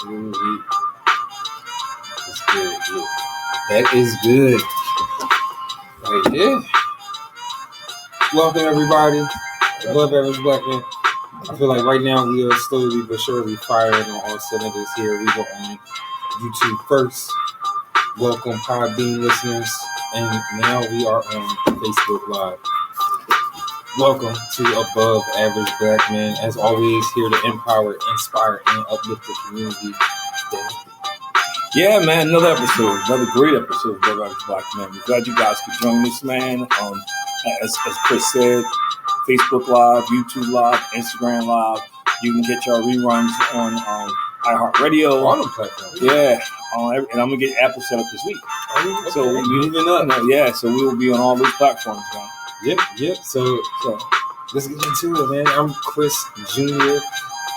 That's good. Yeah. That is good. Right, yeah. Welcome everybody. Above Average Black Man. I feel like right now we are slowly but surely firing on all cylinders here. We were on YouTube first. Welcome AABM listeners. And now we are on Facebook Live. Welcome to Above Average Black Man. As always, here to empower, inspire, and uplift the community. Yeah, man, another great episode of Above Average Black Man. We're glad you guys could join us, man. As Chris said, Facebook Live, YouTube Live, Instagram Live. You can get your reruns on iHeartRadio. On the platform. Yeah. And I'm going to get Apple set up this week. Okay. So we'll be moving up. Yeah, so we will be on all those platforms, man. Yep. So let's get into it, man. I'm Chris Jr.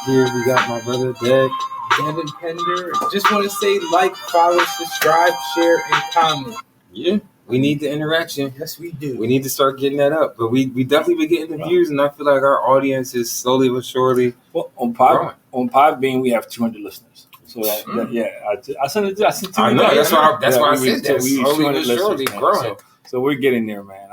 Here we got my brother, Devin Pender. Just want to say like, follow, subscribe, share, and comment. Yeah. We need the interaction. Yes, we do. We need to start getting that up. But we definitely been getting the views, and I feel like our audience is slowly but surely. Well, on Podbean, we have 200 listeners. So I sent it. I sent I know. That's why I said that. We slowly but surely growing. So we're getting there, man.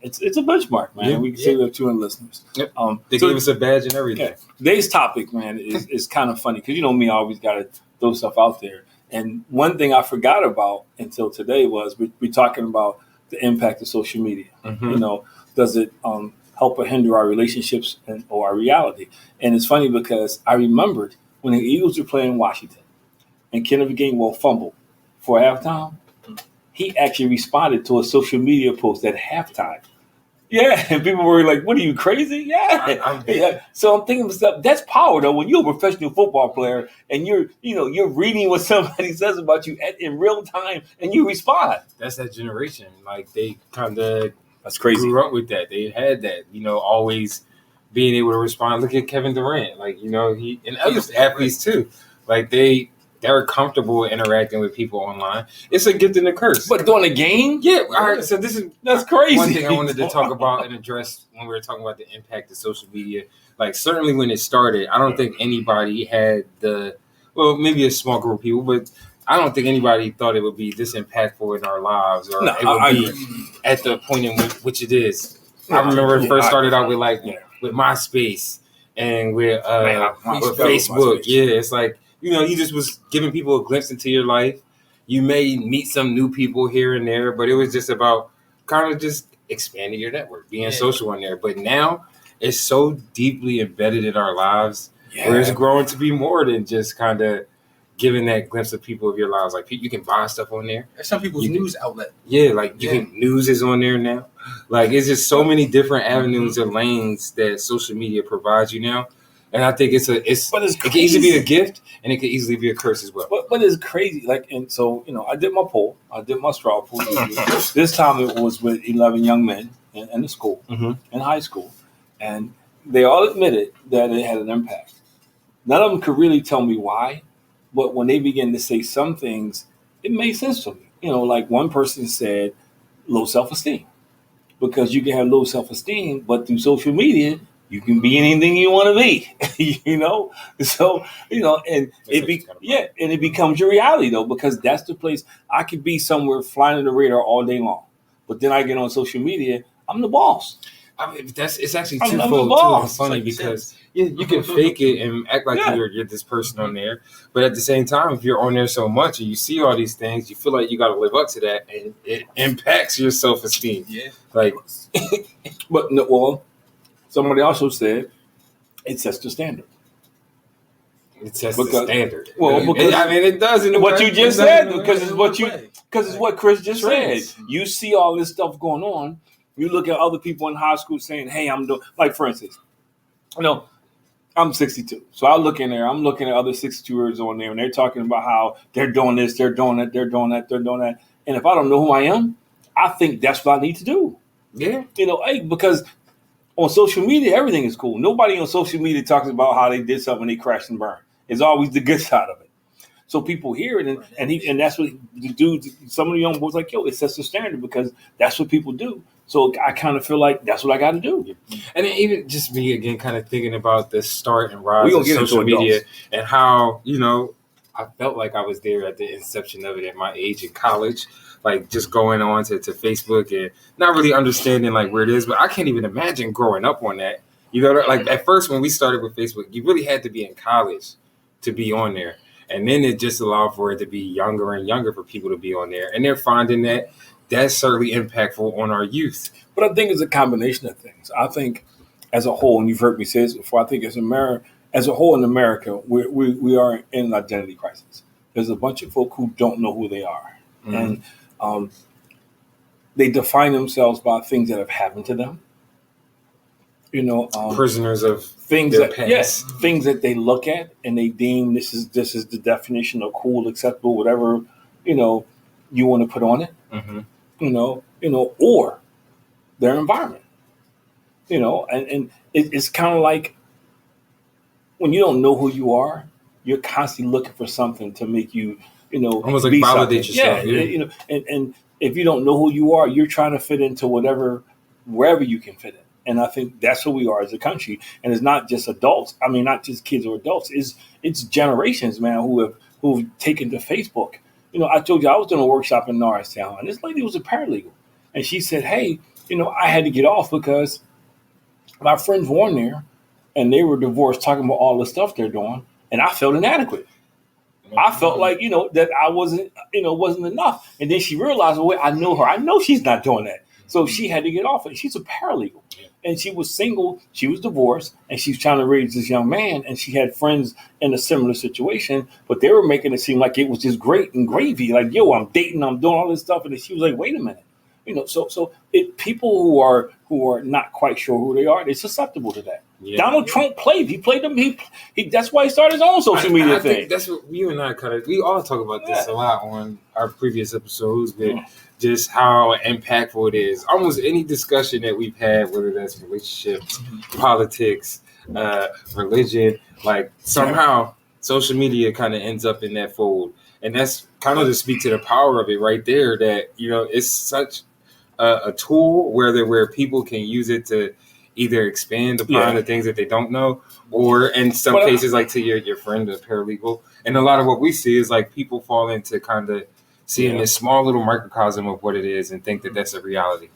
It's a benchmark, man. Yeah, we can say we have 200 listeners. Yep. They gave us a badge and everything. Yeah. Today's topic, man, is kind of funny because you know me, I always got to throw stuff out there. And one thing I forgot about until today was we're talking about the impact of social media. Mm-hmm. You know, does it help or hinder our relationships or our reality? And it's funny because I remembered when the Eagles were playing Washington and Kenneth Gainwell fumbled for halftime, he actually responded to a social media post at halftime. Yeah, and people were like, "What are you, crazy?" Yeah. So I'm thinking to myself, that's power though. When you're a professional football player and you're reading what somebody says about you in real time and you respond. That's that generation. Like they kind of that's crazy. Grew up with that. They had that. Always being able to respond. Look at Kevin Durant. He and other athletes too. Like they're comfortable interacting with people online. It's a gift and a curse. But during the game? Yeah. All right. So that's crazy. One thing I wanted to talk about and address when we were talking about the impact of social media. Like certainly when it started, I don't think anybody had maybe a small group of people, but I don't think anybody thought it would be this impactful in our lives or it would be at the point in which it is. I remember it first started out with with MySpace and with Facebook. Yeah, it's like, you just was giving people a glimpse into your life. You may meet some new people here and there, but it was just about kind of just expanding your network, being social on there. But now it's so deeply embedded in our lives where it's growing to be more than just kind of giving that glimpse of people of your lives. Like you can buy stuff on there. There's some people's news outlet. Yeah, news is on there now. Like it's just so many different avenues and lanes that social media provides you now. And I think it can easily be a gift and it can easily be a curse as well. But it's crazy. And so, I did my poll. I did my straw poll. This time it was with 11 young men in the school, in high school. And they all admitted that it had an impact. None of them could really tell me why. But when they began to say some things, it made sense to me. Like one person said low self-esteem. Because you can have low self-esteem, but through social media, you can be anything you want to be, So, and it becomes your reality though, because that's the place I could be somewhere flying in the radar all day long, but then I get on social media, I'm the boss. I mean, it's actually twofold too. It's funny because you can fake it and act like you're this person on there, but at the same time, if you're on there so much and you see all these things, you feel like you got to live up to that, and it impacts your self-esteem. Yeah, but no, well. Somebody also said it sets the standard. It sets the standard. Well, because it does. What you just said, because it's what Chris just said. You see all this stuff going on. You look at other people in high school saying, "Hey, I'm doing." Like for instance, I'm 62, so I look in there. I'm looking at other 62-year-olds on there, and they're talking about how they're doing this, they're doing that, they're doing that, they're doing that. And if I don't know who I am, I think that's what I need to do. Yeah, because. On social media, everything is cool. Nobody on social media talks about how they did something, they crashed and burned. It's always the good side of it. So people hear it, and that's what the dude. Some of the young boys like, it sets the standard because that's what people do. So I kind of feel like that's what I got to do. And then even just me again, kind of thinking about the start and rise We gonna of get social into media adults. and how, I felt like I was there at the inception of it at my age in college, like just going on to Facebook and not really understanding like where it is. But I can't even imagine growing up on that. Like at first when we started with Facebook, you really had to be in college to be on there. And then it just allowed for it to be younger and younger for people to be on there. And they're finding that that's certainly impactful on our youth. But I think it's a combination of things. I think as a whole, and you've heard me say this before, I think as a whole in America, we are in an identity crisis. There's a bunch of folk who don't know who they are. Mm-hmm. And they define themselves by things that have happened to them. Prisoners of things their that past. Yes, things that they look at and they deem this is the definition of cool, acceptable, whatever you want to put on it. Mm-hmm. Or their environment. And it's kind of like when you don't know who you are, you're constantly looking for something to make you, almost like validate yourself. Yeah. And if you don't know who you are, you're trying to fit into wherever you can fit in. And I think that's who we are as a country. And it's not just adults. I mean, not just kids or adults. It's generations, man, who've taken to Facebook. I told you I was doing a workshop in Norristown, and this lady was a paralegal, and she said, "Hey, I had to get off because my friends were on there, and they were divorced, talking about all the stuff they're doing, and I felt inadequate. I felt like that I wasn't enough." And then she realized, well, wait, I know her. I know she's not doing that. So she had to get off it. She's a paralegal. And she was single, she was divorced, and she's trying to raise this young man, and she had friends in a similar situation, but they were making it seem like it was just great and gravy, like, yo, I'm dating, I'm doing all this stuff, and then she was like, wait a minute. So people who are not quite sure who they are, they're susceptible to that. Yeah. Donald Trump played. He played them. He that's why he started his own social media thing. Think that's what you and I we all talk about this a lot on our previous episodes, but just how impactful it is. Almost any discussion that we've had, whether that's relationships, politics, religion, like somehow social media kind of ends up in that fold. And that's kind of to speak to the power of it right there, that, it's such a tool where people can use it to either expand upon the things that they don't know, or in some cases, like to your friend, the paralegal. And a lot of what we see is like people fall into kind of seeing this small little microcosm of what it is and think that that's a reality.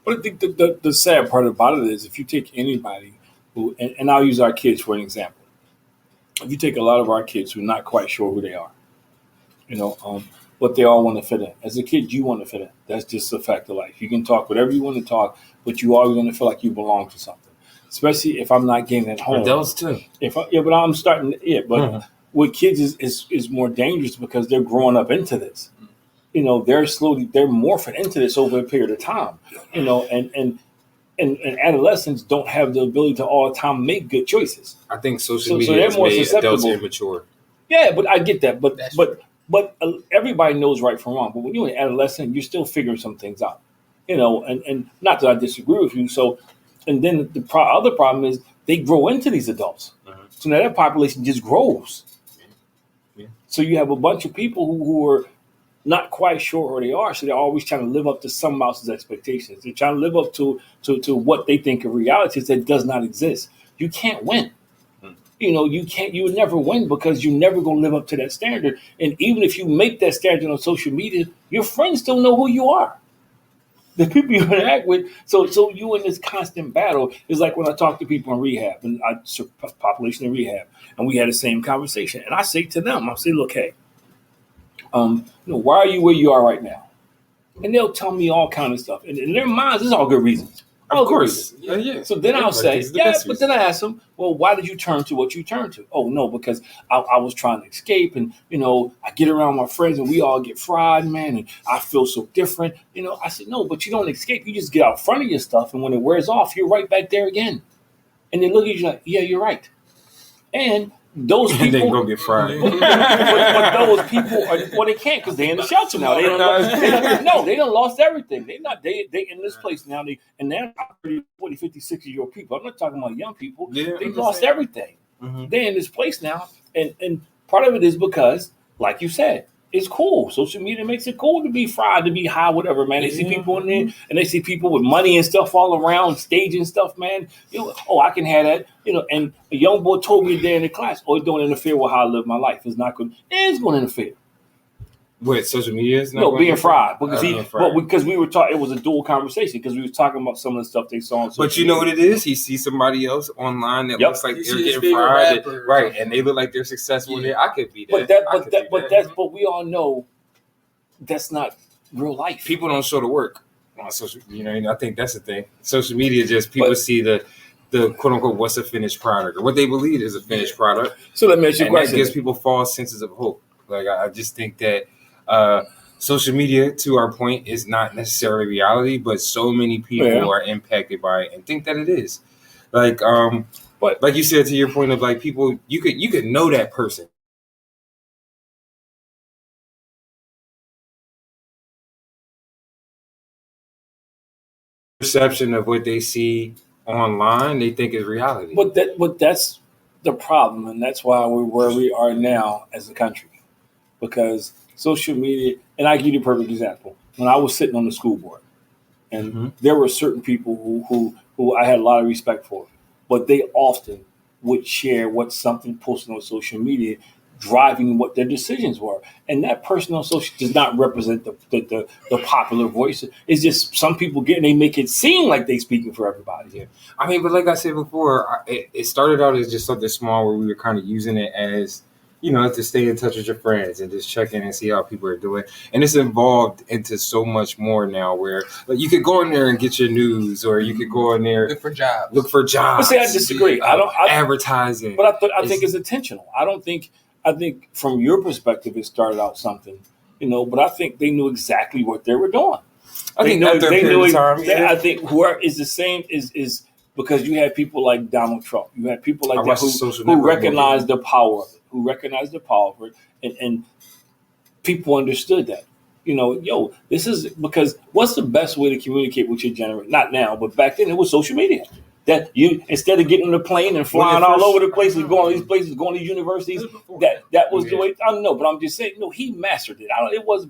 But I think the sad part about it is if you take anybody who, and I'll use our kids for an example. If you take a lot of our kids who are not quite sure who they are, but they all want to fit in. As a kid, you want to fit in. That's just a fact of life. You can talk whatever you want to talk, but you always going to feel like you belong to something. Especially if I'm not getting at home. Adults too. But I'm starting. But with kids is more dangerous because they're growing up into this. They're morphing into this over a period of time. And adolescents don't have the ability to all the time make good choices. I think social media has made adults immature. Yeah, but I get that. But everybody knows right from wrong. But when you're an adolescent, you're still figuring some things out. And not that I disagree with you. So, and then the other problem is they grow into these adults. So now that population just grows. Yeah. So you have a bunch of people who are not quite sure who they are. So they're always trying to live up to someone else's expectations. They're trying to live up to what they think of reality that does not exist. You can't win. You would never win because you're never going to live up to that standard. And even if you make that standard on social media, your friends still know who you are. The people you interact with, so you in this constant battle. Is like when I talk to people in rehab, and I population in rehab, and we had the same conversation. And I say to them, look, hey, why are you where you are right now? And they'll tell me all kind of stuff. And in their minds, it's all good reasons. Of course. Yeah. So then I'll say, but then I ask them, well, why did you turn to what you turned to? Oh, no, because I was trying to escape, and, I get around my friends and we all get fried, man, and I feel so different. I said, no, but you don't escape. You just get out front of your stuff, and when it wears off, you're right back there again. And they look at you like, yeah, you're right. And those people, and then go get fried. but those people they can't because they're in the shelter now. They done lost everything. They in this place now. They're 30, 40, 50, 60-year-old people. I'm not talking about young people. Yeah, they lost everything. Mm-hmm. They're in this place now, and part of it is because, like you said, it's cool. Social media makes it cool to be fried, to be high, whatever, man. They see people in there, and they see people with money and stuff all around, staging stuff, man. I can have that, And a young boy told me there in the class, it don't interfere with how I live my life. It's not going. It's going to interfere. With social media is not being fried because we were talking. It was a dual conversation because we were talking about some of the stuff they saw on social But you know what it is? He sees somebody else online that looks like they're getting fried, right? And they look like they're successful. Yeah. I could be that. But we all know that's not real life. People don't show the work on social. I think that's the thing. Social media just people see the quote unquote what's a finished product or what they believe is a finished product. So let me ask you a question. That gives people false senses of hope. Like I just think that. Social media, to our point, is not necessarily reality, but so many people are impacted by it and think that it is. Like, but like you said, to your point of like people, you could know that person. Perception of what they see online, they think is reality. But that's the problem, and that's why we're where we are now as a country, because social media, and I give you a perfect example. When I was sitting on the school board, and there were certain people who I had a lot of respect for, but they often would share what something posted on social media, driving what their decisions were. And that person on social does not represent the popular voice. It's just some people they make it seem like they speaking for everybody. Yeah. I mean, but like I said before, it started out as just something small where we were kind of using it as, to stay in touch with your friends and just check in and see how people are doing. And it's evolved into so much more now where you could go in there and get your news, or you could go in there look for jobs. But see, I disagree. Advertising. But I think it's intentional. I think from your perspective, it started out something, but I think they knew exactly what they were doing. I think after a period of time. I think whoever is the same is because you had people like Donald Trump. You had people like that who recognized the power of it. Who recognized the power of it, and people understood that. This is because what's the best way to communicate with your generation? Not now, but back then it was social media. That you instead of getting on the plane and flying all over the place and going to these places, going to universities, that was the way. I don't know, but I'm just saying, he mastered it.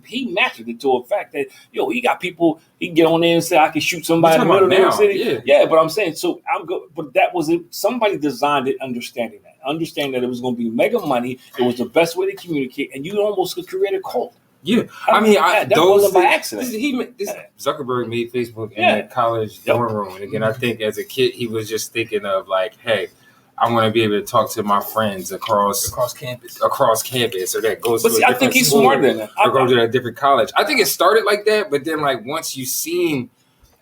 He mastered it to a fact that he got people. He can get on there and say I can shoot somebody in the middle of New York City. Yeah, but I'm saying so. I'm good, but that was it. Somebody designed it, understanding that it was going to be mega money. It was the best way to communicate, and you almost could create a cult. Yeah, that wasn't by accident. Zuckerberg made Facebook in a college dorm room, and again, I think as a kid he was just thinking of like, hey, I want to be able to talk to my friends across campus, or that goes. But I think he's smarter than that. Or go to a different college. I think it started like that, but then like once you seen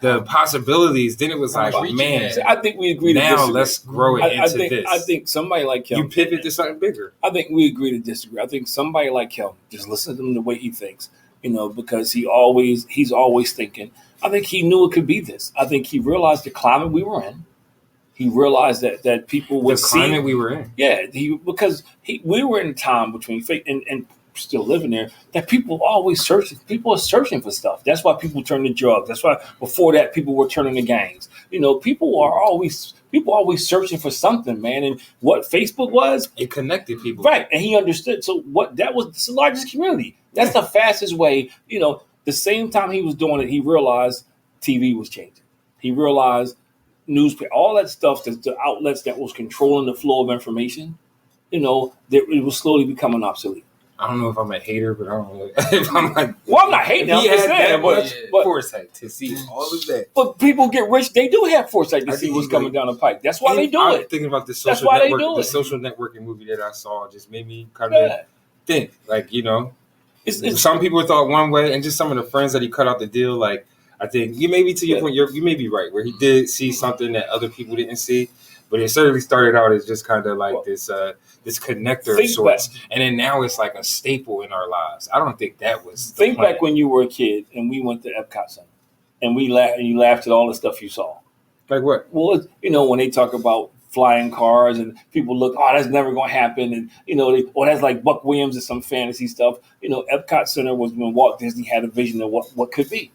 the possibilities, then it was like, man. I think we agree to disagree. Now let's grow it into this. I think somebody like him. You pivot to something bigger. I think we agree to disagree. I think somebody like him, just listen to him the way he thinks, because he's always thinking. I think he knew it could be this. I think he realized the climate we were in. He realized that people would see. The climate we were in. Yeah, we were in a time between fake and still living there, that people are searching for stuff. That's why people turn to drugs. That's why before that people were turning to gangs. People always searching for something, man. And what Facebook was, it connected people, right? And he understood. So it's the largest community. That's the fastest way. The same time he was doing it, he realized TV was changing. He realized newspaper, all that stuff, the outlets that was controlling the flow of information. It was slowly becoming obsolete. I don't know if I'm a hater, but I don't know if I'm like. Well, I'm not hating. I'm just saying, but foresight to see all of that. But people get rich; they do have foresight to see what's coming down the pike. That's why they do it. I'm thinking about the social networking movie that I saw. Just made me kind of think, like some people thought one way, and just some of the friends that he cut out the deal. Like I think you may be to your point. You may be right where he did see something that other people didn't see. But it certainly started out as just kind of like this connector of sorts. And then now it's like a staple in our lives. I don't think that was the plan. Back when you were a kid and we went to Epcot Center and you laughed at all the stuff you saw. Like what? Well, when they talk about flying cars and people look, that's never going to happen. And, that's like Buck Williams and some fantasy stuff. Epcot Center was when Walt Disney had a vision of what could be,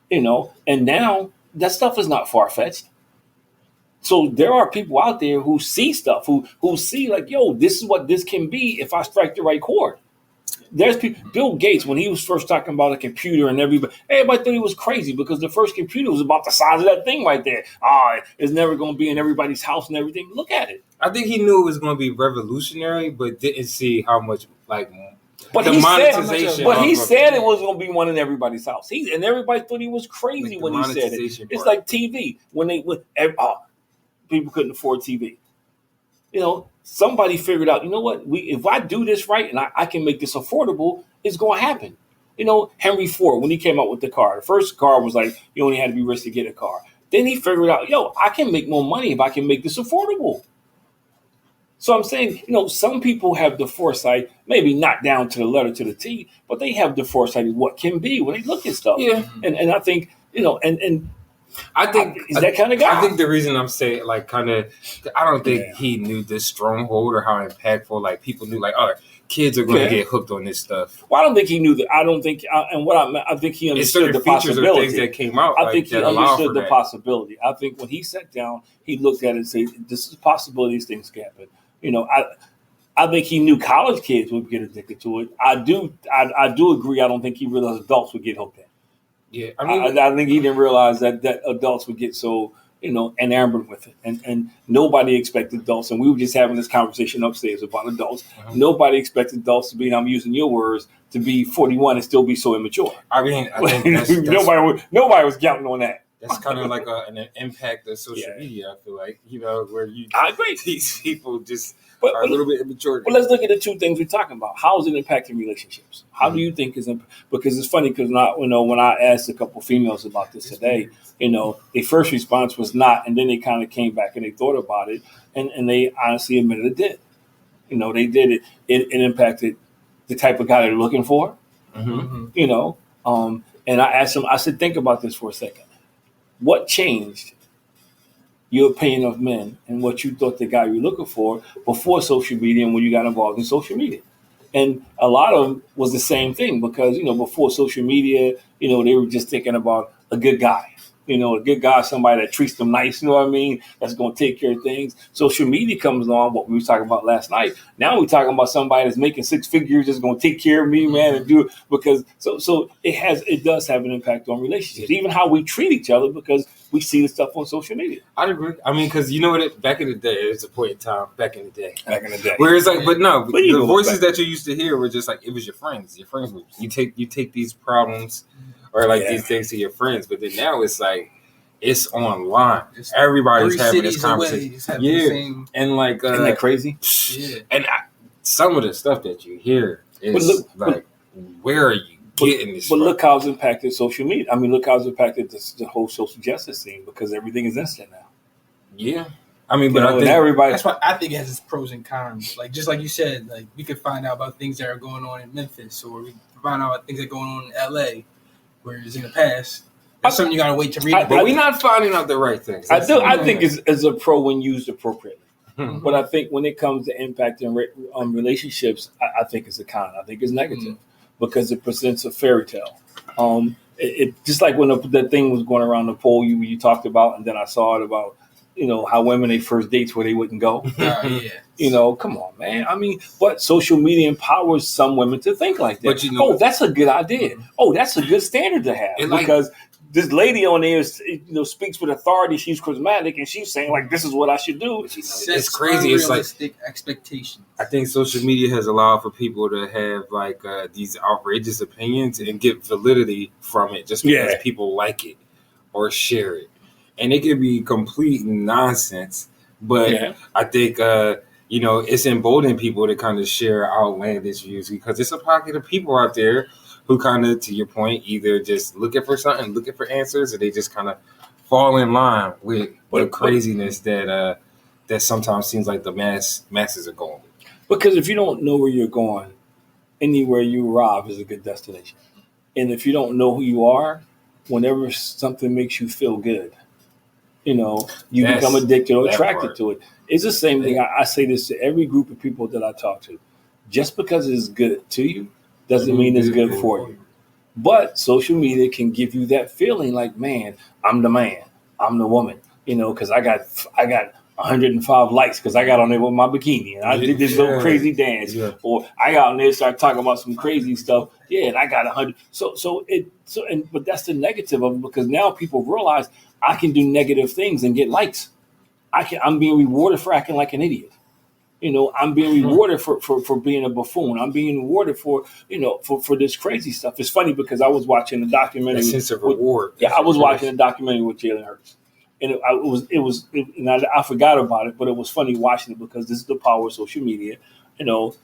and now that stuff is not far-fetched. So there are people out there who see stuff, who see like, this is what this can be if I strike the right chord. there's people. Bill Gates, when he was first talking about a computer and everybody thought he was crazy because the first computer was about the size of that thing right there. It's never going to be in everybody's house and everything. Look at it. I think he knew it was going to be revolutionary, but didn't see how much like. But he said it was going to be one in everybody's house. And everybody thought he was crazy when he said it. It's like TV when people couldn't afford TV. Somebody figured out. You know what? If I do this right and I can make this affordable, it's going to happen. Henry Ford, when he came out with the car, the first car was like you only had to be rich to get a car. Then he figured out, I can make more money if I can make this affordable. So I'm saying, some people have the foresight, maybe not down to the letter to the T, but they have the foresight of what can be when they look at stuff. Yeah. And I think, I think he's that kind of guy. I think the reason I'm saying I don't think he knew this stronghold or how impactful, like people knew kids are going to get hooked on this stuff. Well, I don't think he knew that. I don't think, I think he understood the possibility. Things that came out. I think he understood the possibility. I think when he sat down, he looked at it and said, this is a possibility, these things can happen. I think he knew college kids would get addicted to it. I do agree. I don't think he realized adults would get hooked in. Yeah, I think he didn't realize that adults would get so enamored with it, and nobody expected adults. And we were just having this conversation upstairs about adults. Uh-huh. Nobody expected adults to be, and I'm using your words, to be 41 and still be so immature. I think nobody was counting on that. That's kind of like an impact of social media. I feel like where I agree. These people just are a little bit immature. But let's look at the two things we're talking about. How is it impacting relationships? How do you think because it's funny because when I asked a couple females about this today, their first response was not, and then they kind of came back and they thought about it, and they honestly admitted it did. They did it. It impacted the type of guy they're looking for. Mm-hmm. And I asked them. I said, think about this for a second. What changed your opinion of men and what you thought the guy you were looking for before social media and when you got involved in social media? And a lot of them was the same thing because, before social media, they were just thinking about a good guy. A good guy, somebody that treats them nice, that's going to take care of things. Social media comes along, what we were talking about last night. Now we're talking about somebody that's making six figures, that's going to take care of me, man, and do it. Because so it does have an impact on relationships, even how we treat each other, because we see the stuff on social media. I agree. Because back in the day, there's a point in time, back in the day. Where it's like, the voices that you used to hear were just like, it was your friends groups. You take these problems or these things to your friends, but then now it's like it's online. Everybody's having this conversation. And isn't that crazy? Yeah. And some of the stuff that you hear is where are you getting this? But look how it's impacted social media. Look how it's impacted the whole social justice scene because everything is instant now. Yeah. I think everybody. That's why I think it has its pros and cons. Just like you said, we could find out about things that are going on in Memphis, or we find out about things that are going on in LA. Whereas in the past, that's something you gotta wait to read. But we're not finding out the right things. I think it's a pro when used appropriately. Mm-hmm. But I think when it comes to impacting relationships, I think it's a con. I think it's negative because it presents a fairy tale. It just like when the thing was going around the poll you talked about, and then I saw it about how women they first dates where they wouldn't go. Come on, man. But social media empowers some women to think like that. But that's a good idea. Oh, that's a good standard to have because this lady on there speaks with authority. She's charismatic and she's saying this is what I should do. It's crazy. It's like expectations. I think social media has allowed for people to have these outrageous opinions and get validity from it just because people like it or share it. And it can be complete nonsense, but I think, it's emboldening people to kind of share outlandish views because it's a pocket of people out there who kind of, to your point, either just looking for something, looking for answers, or they just kind of fall in line with the craziness that sometimes seems like the masses are going with. Because if you don't know where you're going, anywhere you arrive is a good destination. And if you don't know who you are, whenever something makes you feel good, you become addicted or attracted to it. It's the same thing. I say this to every group of people that I talk to. Just because it's good to you doesn't mean it's good for you. But social media can give you that feeling like, man, I'm the man. I'm the woman. Because I got 105 likes because I got on there with my bikini and I did this little crazy dance, or I got on there and started talking about some crazy stuff. Yeah, and I got 100. But that's the negative of it, because now people realize I can do negative things and get likes. I'm being rewarded for acting like an idiot. I'm being rewarded for being a buffoon. I'm being rewarded for this crazy stuff. It's funny because I was watching a documentary. Sense of reward. I was watching a documentary with Jalen Hurts, and I forgot about it, but it was funny watching it because this is the power of social media.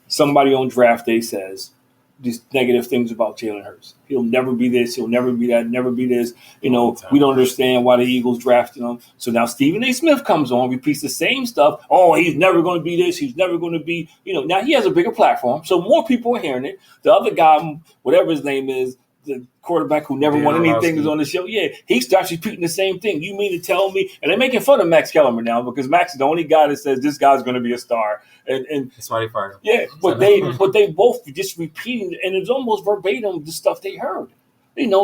Somebody on draft day says these negative things about Jalen Hurts. He'll never be this. He'll never be that. Never be this. We don't understand why the Eagles drafted him. So now Stephen A. Smith comes on, repeats the same stuff. Oh, he's never going to be this. He's never going to be. Now he has a bigger platform, so more people are hearing it. The other guy, whatever his name is, the quarterback who never won anything, is on the show. Yeah, he starts repeating the same thing. You mean to tell me? And they're making fun of Max Kellerman now because Max is the only guy that says this guy's going to be a star. And that's why they fired him. Yeah, but they both just repeating, and it's almost verbatim the stuff they heard.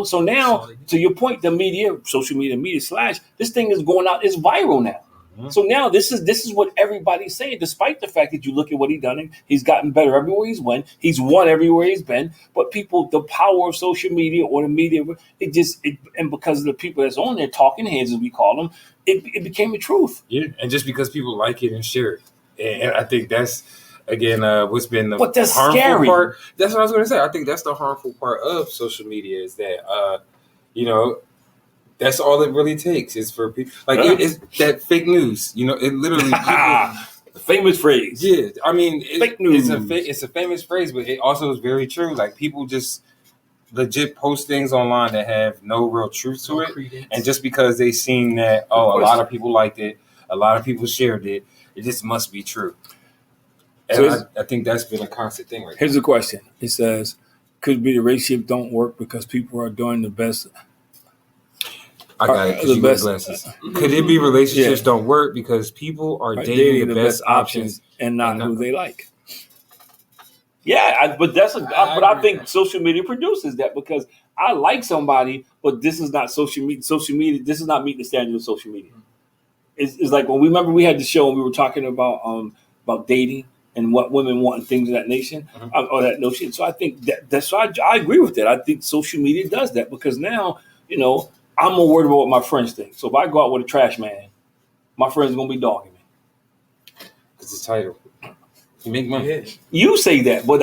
So now, to your point, the media, social media / this thing is going out. It's viral now. Mm-hmm. So now this is what everybody's saying, despite the fact that you look at what he's done, and he's gotten better everywhere he's went. He's won everywhere he's been. But people, the power of social media or the media, and because of the people that's on there, talking heads as we call them, it became the truth. Yeah, and just because people like it and share it. And I think that's, again, what's been the harmful scary part. That's what I was going to say. I think that's the harmful part of social media is that, that's all it really takes is for people. Like, it's that fake news. It literally. The famous phrase. Yeah. I mean, fake news. It's a famous phrase, but it also is very true. Like, people just legit post things online that have no real truth to it. Credence. And just because they seen that, a lot of people liked it, a lot of people shared it, it just must be true. And so I think that's been a constant thing right Here's the question. It says, could it be the relationship don't work because people are doing the best? I got it because you wear glasses. Could it be relationships don't work because people are dating the best options and not who they like? Yeah, but I think social media produces that because I like somebody, but this is not social media. Social media, this is not meeting the standard of social media. It's like when we had the show and we were talking about dating and what women want and things of that nation or that notion. So I think that's why I agree with that. I think social media does that because now I'm more worried about what my friends think. So if I go out with a trash man, my friends are gonna be dogging me. Because it's title. You make money. Yeah. You say that, but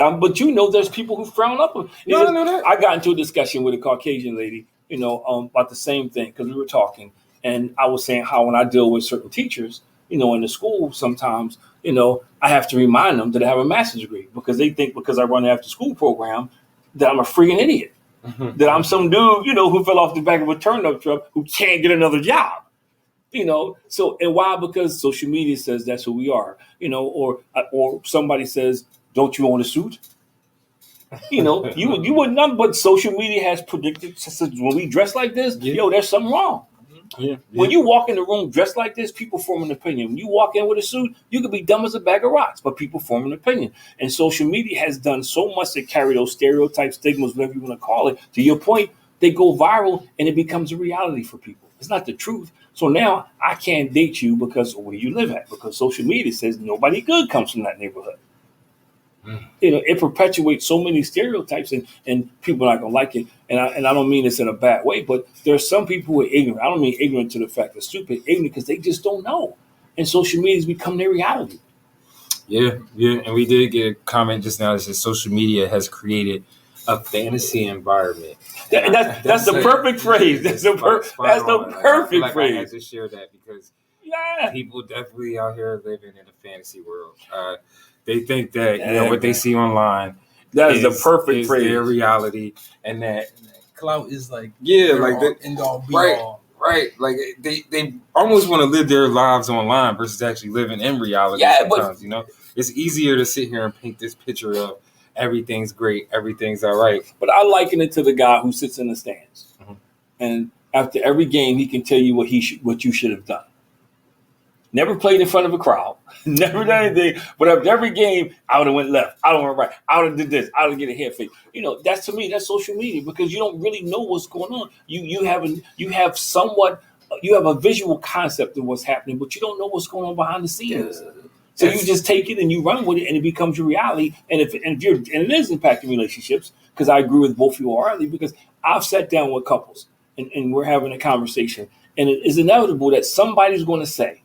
there's people who frown up. No, I know that. I got into a discussion with a Caucasian lady, about the same thing because we were talking. And I was saying how when I deal with certain teachers, in the school, sometimes, I have to remind them that I have a master's degree because they think because I run an after school program that I'm a freaking idiot, that I'm some dude, who fell off the back of a turnip truck who can't get another job, So, and why? Because social media says that's who we are, or somebody says, don't you own a suit? You wouldn't know, but social media has predicted when we dress like this, there's something wrong. Yeah. When you walk in the room dressed like this, people form an opinion. When you walk in with a suit, you could be dumb as a bag of rocks, but people form an opinion. And social media has done so much to carry those stereotypes, stigmas, whatever you want to call it. To your point, they go viral and it becomes a reality for people. It's not the truth. So now I can't date you because of where you live at, because social media says nobody good comes from that neighborhood. It perpetuates so many stereotypes and people are not going to like it. And I don't mean this in a bad way, but there are some people who are ignorant. I don't mean ignorant to the fact they're stupid, ignorant because they just don't know. And social media has become their reality. Yeah. And we did get a comment just now that says social media has created a fantasy environment. That's the perfect phrase. That's the perfect phrase. I had to share that because people definitely out here living in a fantasy world. They think that what they see online is the perfect phrase, their reality, and that clout is like the end all be all. Right, like they almost want to live their lives online versus actually living in reality. Sometimes, it's easier to sit here and paint this picture of everything's great, everything's all right. But I liken it to the guy who sits in the stands, and after every game, he can tell you what you should have done. Never played in front of a crowd. Never done anything. But after every game, I would have went left. I would have went right. I would have did this. I would have get a head fake. That's to me, that's social media because you don't really know what's going on. You have somewhat a visual concept of what's happening, but you don't know what's going on behind the scenes. So you just take it and you run with it, and it becomes your reality. And if it is impacting relationships, because I agree with both of you already, because I've sat down with couples and we're having a conversation, and it is inevitable that somebody's going to say,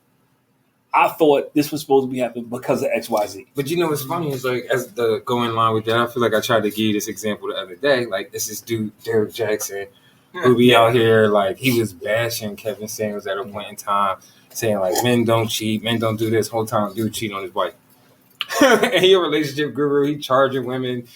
I thought this was supposed to be happening because of X, Y, Z. But you know what's funny is like, as the go in line with that, I feel like I tried to give you this example the other day. Like, this is dude Derek Jackson, who be out here like he was bashing Kevin Samuels at a point in time, saying like men don't cheat, men don't do this. Whole time dude cheat on his wife. And he a relationship guru. He charging women,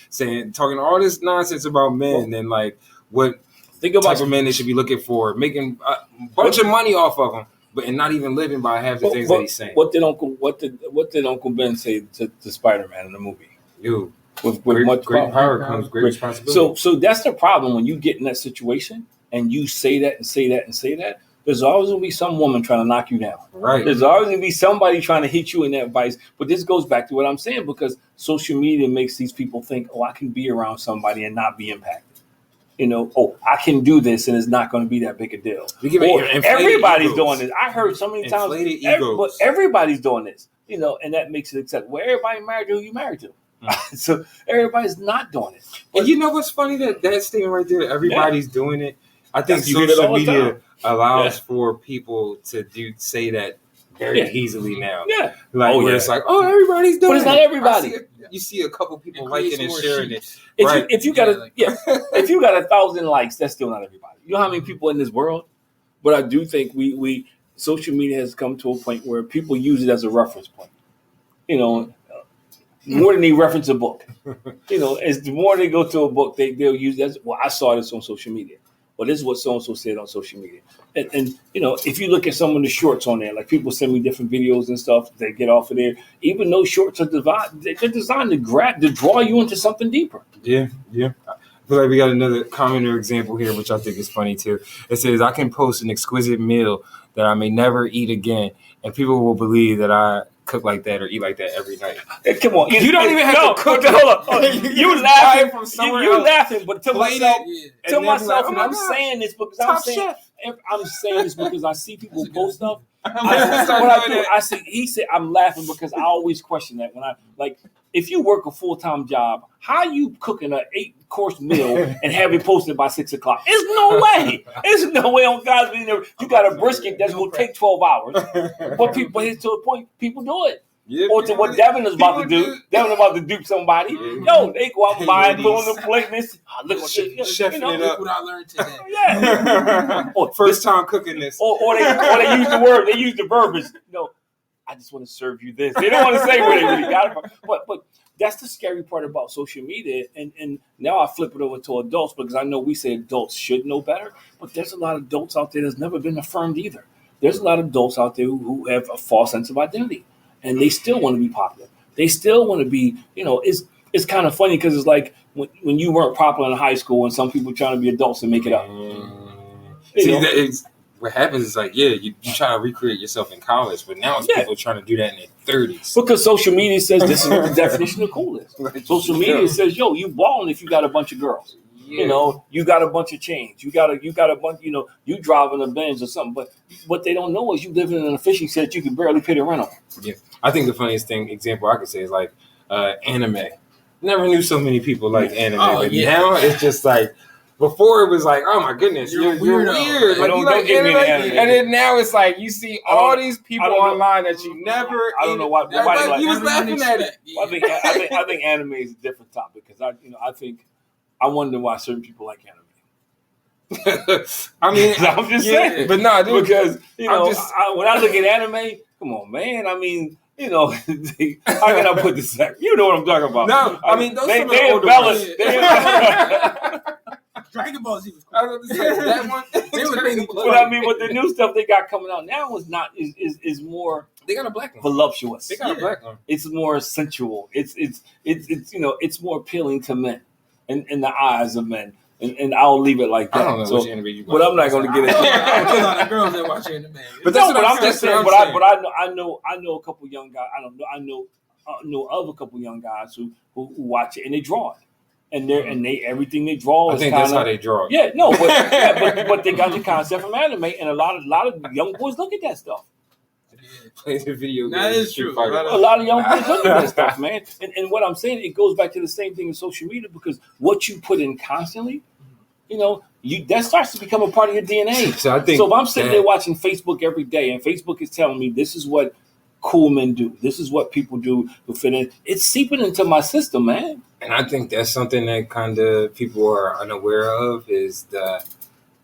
talking all this nonsense about men and like what type of men they should be looking for, making a bunch of money off of them. And not even living by half the things that he's saying. What did Uncle Ben say to Spider-Man in the movie? With great power comes great responsibility. So that's the problem when you get in that situation and you say that and say that and say that. There's always going to be some woman trying to knock you down. Right. There's always going to be somebody trying to hit you in that vice. But this goes back to what I'm saying, because social media makes these people think, I can be around somebody and not be impacted. I can do this and it's not going to be that big a deal. Everybody's doing this. I heard so many times, but everybody's doing this, and that makes it acceptable. Well, everybody married to who you married to. So everybody's not doing it. But and you know what's funny? That statement right there, everybody's doing it. I think social media allows for people to say that very easily now. Yeah. It's like, everybody's doing it. But it's not everybody. You see a couple people liking and sharing it. If you got if you got 1,000 likes, that's still not everybody. You know how many people in this world? But I do think we social media has come to a point where people use it as a reference point. More than they reference a book. As the more they go to a book, they'll use that. Well, I saw this on social media. Well, this is what so-and-so said on social media. And if you look at some of the shorts on there, like people send me different videos and stuff, they get off of there. Even those shorts are designed to draw you into something deeper. Yeah. I feel like we got another commenter example here, which I think is funny too. It says, I can post an exquisite meal that I may never eat again, and people will believe that I cook like that or eat like that every night. Hey, come on. You don't even have to cook. Hold on. You laughing from somewhere else. You laughing, but to myself, and I'm saying this because I'm saying this because I see people post stuff. I see. He said, I'm laughing because I always question that when if you work a full-time job, how you cooking an 8-course meal and have it posted by 6:00? There's no way. There's no way on God's green earth. You got a brisket that's going to take 12 hours. But to a point, people do it. Yeah, or to what Devin is about to do. Devin about to dupe somebody. No, they go out and buy and put on the plate and look at this. Chefing it up. What I learned today. Yeah. First time cooking this. Or they use the word. They use the verbiage. I just want to serve you this. They don't want to say where they really got it from. But that's the scary part about social media. And now I flip it over to adults because I know we say adults should know better. But there's a lot of adults out there that's never been affirmed either. There's a lot of adults out there who have a false sense of identity. And they still want to be popular. They still want to be, it's kind of funny because it's like when you weren't popular in high school and some people trying to be adults and make it up. What happens is you try to recreate yourself in college, but now it's people trying to do that in their 30s. Because social media says this is what the definition of cool is. Social media says, you balling if you got a bunch of girls. Yeah. You got a bunch of chains. You got a bunch, you driving a Benz or something. But what they don't know is you living in a fishing set you can barely pay the rent on. Yeah. I think the funniest example I could say is anime. Never knew so many people like anime. But now it's just before it was oh my goodness, you're weird. You like anime. And then now it's you see all these people online that you never. I don't know why nobody you was laughing at it. I think anime is a different topic because I wonder why certain people like anime. I mean, I'm just saying, but no, because when I look at anime, come on, man. I mean. How can I put this back? You know what I'm talking about. No, I mean, those they embellish. Dragon Ball Z was cool. I was going to say, that one. But I mean, with the new stuff they got coming out now is more. They got a black one. Voluptuous. They got a black one. It's more sensual. It's more appealing to men and in the eyes of men. And I'll leave it like that. I don't know which anime you watch. But I'm not going to get into it. A lot of girls that watch anime. But I'm just saying. But I know a couple young guys. I know of a couple young guys who watch it and they draw it. and they everything they draw. I think that's how they draw. Yeah, no, but they got the concept from anime, and a lot of young boys look at that stuff. Play the video game. That is true. A lot of young boys look at that stuff, man. And what I'm saying, it goes back to the same thing in social media, because what you put in constantly, that starts to become a part of your DNA. So if I'm sitting there watching Facebook every day, and Facebook is telling me this is what cool men do, this is what people do to fit in, it's seeping into my system, man. And I think that's something that kind of people are unaware of, is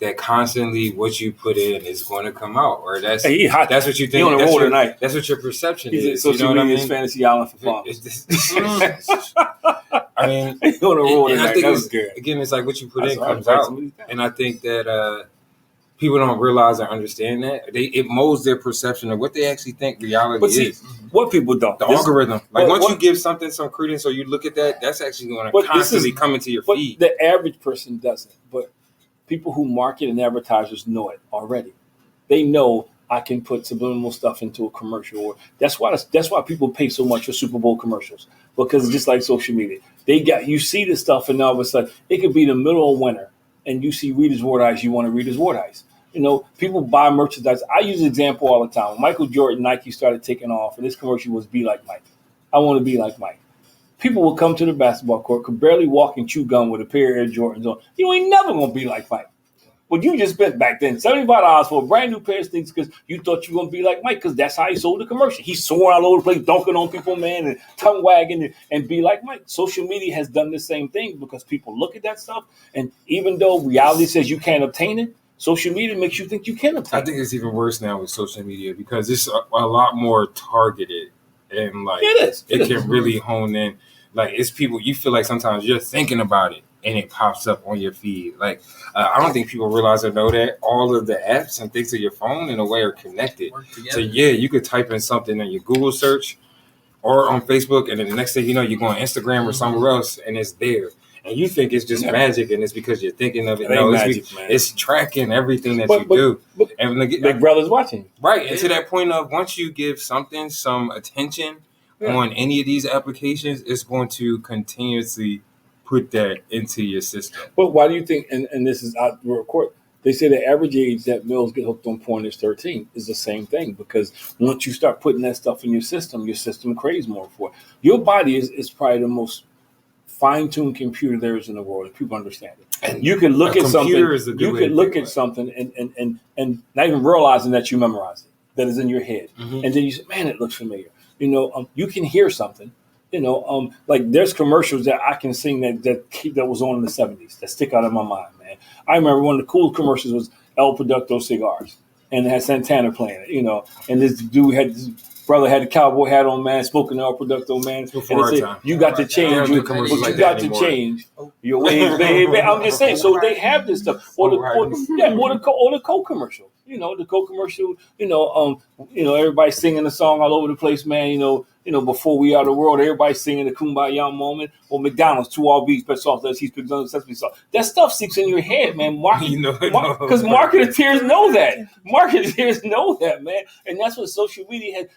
that constantly what you put in is going to come out, or that's what you think. He on a roll tonight. That's what your perception is. Social media is fantasy island for fun. I mean, he on a roll tonight. I think it's like what you put in comes out, and I think that people don't realize or understand that it molds their perception of what they actually think reality is. What people don't. The algorithm. Like once you give something some credence, or you look at that, that's actually going to constantly come into your feed. The average person doesn't, but people who market and advertisers know it already. They know I can put subliminal stuff into a commercial. Or that's why people pay so much for Super Bowl commercials, because just like social media, you see this stuff, and all of a sudden it could be the middle of winter, and you see Reader's Word Ice. You want to Reader's Word Ice. People buy merchandise. I use an example all the time. When Michael Jordan, Nike started taking off, and this commercial was "Be Like Mike." I want to be like Mike. People will come to the basketball court, could barely walk and chew gum with a pair of Air Jordans on. You ain't never going to be like Mike. Well, you just spent back then $75 for a brand new pair of sneakers because you thought you were going to be like Mike, because that's how he sold the commercial. He soaring all over the place, dunking on people, man, and tongue wagging and be like Mike. Social media has done the same thing, because people look at that stuff, and even though reality says you can't obtain it, social media makes you think you can obtain it. I think it's even worse now with social media, because it's a lot more targeted, and it can really hone in. Like, it's people, you feel like sometimes you're thinking about it and it pops up on your feed. Like, I don't think people realize or know that all of the apps and things on your phone in a way are connected. So yeah, you could type in something in your Google search or on Facebook, and then the next thing you know, you go on Instagram or somewhere else, and it's there. And you think it's just magic, and it's because you're thinking of it. No, it's tracking everything that you do. And Big Brother's watching. Right. And to that point of, once you give something some attention on any of these applications, it's going to continuously put that into your system. But why do you think, and this is out real quick, they say the average age that males get hooked on porn is 13, is the same thing, because once you start putting that stuff in your system craves more for it. Your body is probably the most fine-tuned computer there is in the world, if people understand it. And you can look at something, and not even realizing that you memorized it, that is in your head. Mm-hmm. And then you say, man, it looks familiar. You can hear something. Like there's commercials that I can sing that was on in the 70s that stick out of my mind, man. I remember one of the cool commercials was El Producto cigars, and it had Santana playing it, and this brother had the cowboy hat on, man, smoking El Producto, man. And they said, you got to change, change your ways, baby. I'm just saying, so they have this stuff. Or the Coke commercial. The Coke commercial, everybody singing the song all over the place, man, before we are the world, everybody singing the Kumbaya moment. Or McDonald's, 2 all beef, special sauce, let's eat sesame sauce. That stuff sticks in your head, man. Because marketeers know that. Marketeers know that, man. And that's what social media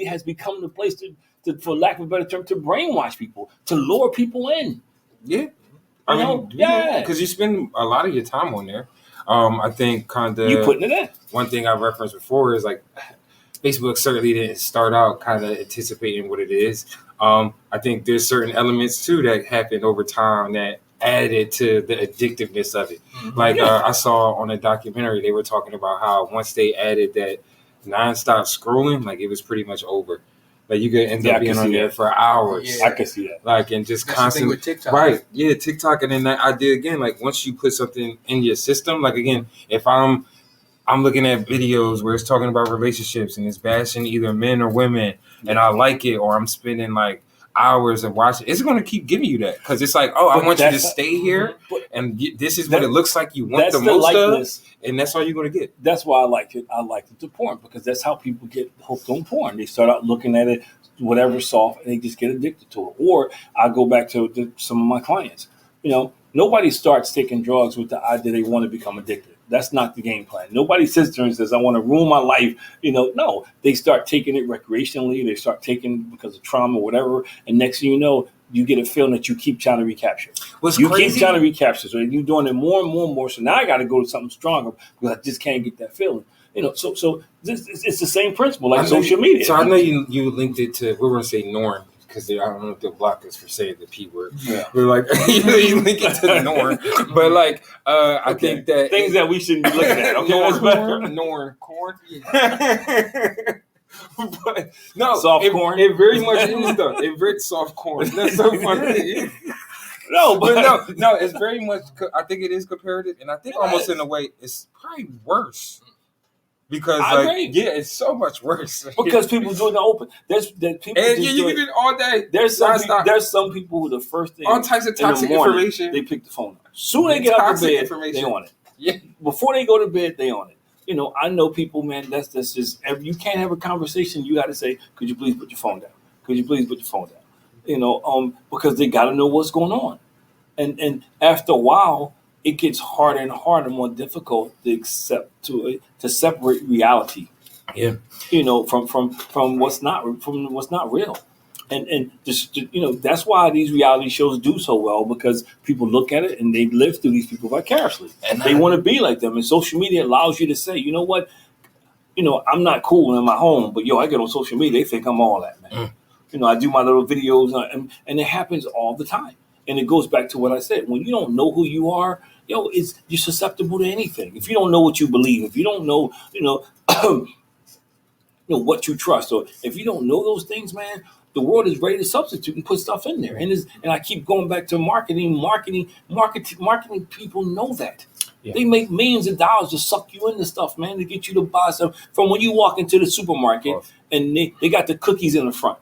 has become the place to, for lack of a better term, to brainwash people, to lure people in. Yeah. Because you spend a lot of your time on there. I think you putting it in. One thing I referenced before is like Facebook certainly didn't start out kind of anticipating what it is. I think there's certain elements too that happened over time that added to the addictiveness of it. Mm-hmm. Like I saw on a documentary, they were talking about how once they added that nonstop scrolling, like it was pretty much over. Like you could end up being on there for hours. Yeah. I can see that. Like, and just constantly. TikTok. Right. Yeah, TikTok. And then that idea again, like once you put something in your system, like again, if I'm looking at videos where it's talking about relationships and it's bashing either men or women, and I like it, or I'm spending like hours of watching, it's going to keep giving you that, because it's like, I want you to stay here, and this is what it looks like you want the most of, and that's all you're going to get. That's why I liked it. I liked it to porn, because that's how people get hooked on porn. They start out looking at it, whatever soft, and they just get addicted to it. Or I go back to some of my clients. Nobody starts taking drugs with the idea they want to become addicted. That's not the game plan. Nobody sits there and says, I want to ruin my life. No, they start taking it recreationally. They start taking it because of trauma or whatever. And next thing you know, you get a feeling that you keep trying to recapture. What's you crazy? keep trying to recapture. So you're doing it more and more and more. So now I got to go to something stronger because I just can't get that feeling. So it's the same principle like social media. So I know you linked it to, we're going to say Norm, because I don't know if they'll block us for saying the P word. Yeah. We're like, you link it to the Norm. But like, I think that things that we shouldn't be looking at. Okay, Norm, corn. Yeah. But no, corn. It very much is though. It very soft corn. That's so funny. No, it's very much. I think it is comparative, and I think almost in a way it's probably worse. Because it's so much worse. Because people do it in the open. There's people and you can do it all day. There's some people who the first thing all types of toxic information. They pick the phone up. Soon they get out of bed, they on it. Yeah. Before they go to bed, they on it. I know people, man. That's just you can't have a conversation. You got to say, "Could you please put your phone down? Could you please put your phone down?" Because they got to know what's going on, and after a while, it gets harder and harder, more difficult to separate reality. Yeah. From what's not real. And just, that's why these reality shows do so well, because people look at it and they live through these people vicariously. And they want to be like them. And social media allows you to say, you know what? I'm not cool in my home, but I get on social media, they think I'm all that, man. I do my little videos and it happens all the time. And it goes back to what I said. When you don't know who you are, you're susceptible to anything. If you don't know what you believe, if you don't know, what you trust, or if you don't know those things, man, the world is ready to substitute and put stuff in there. And I keep going back to marketing. Marketing people know that. Yeah. They make millions of dollars to suck you into stuff, man, to get you to buy stuff. From when you walk into the supermarket and they got the cookies in the front.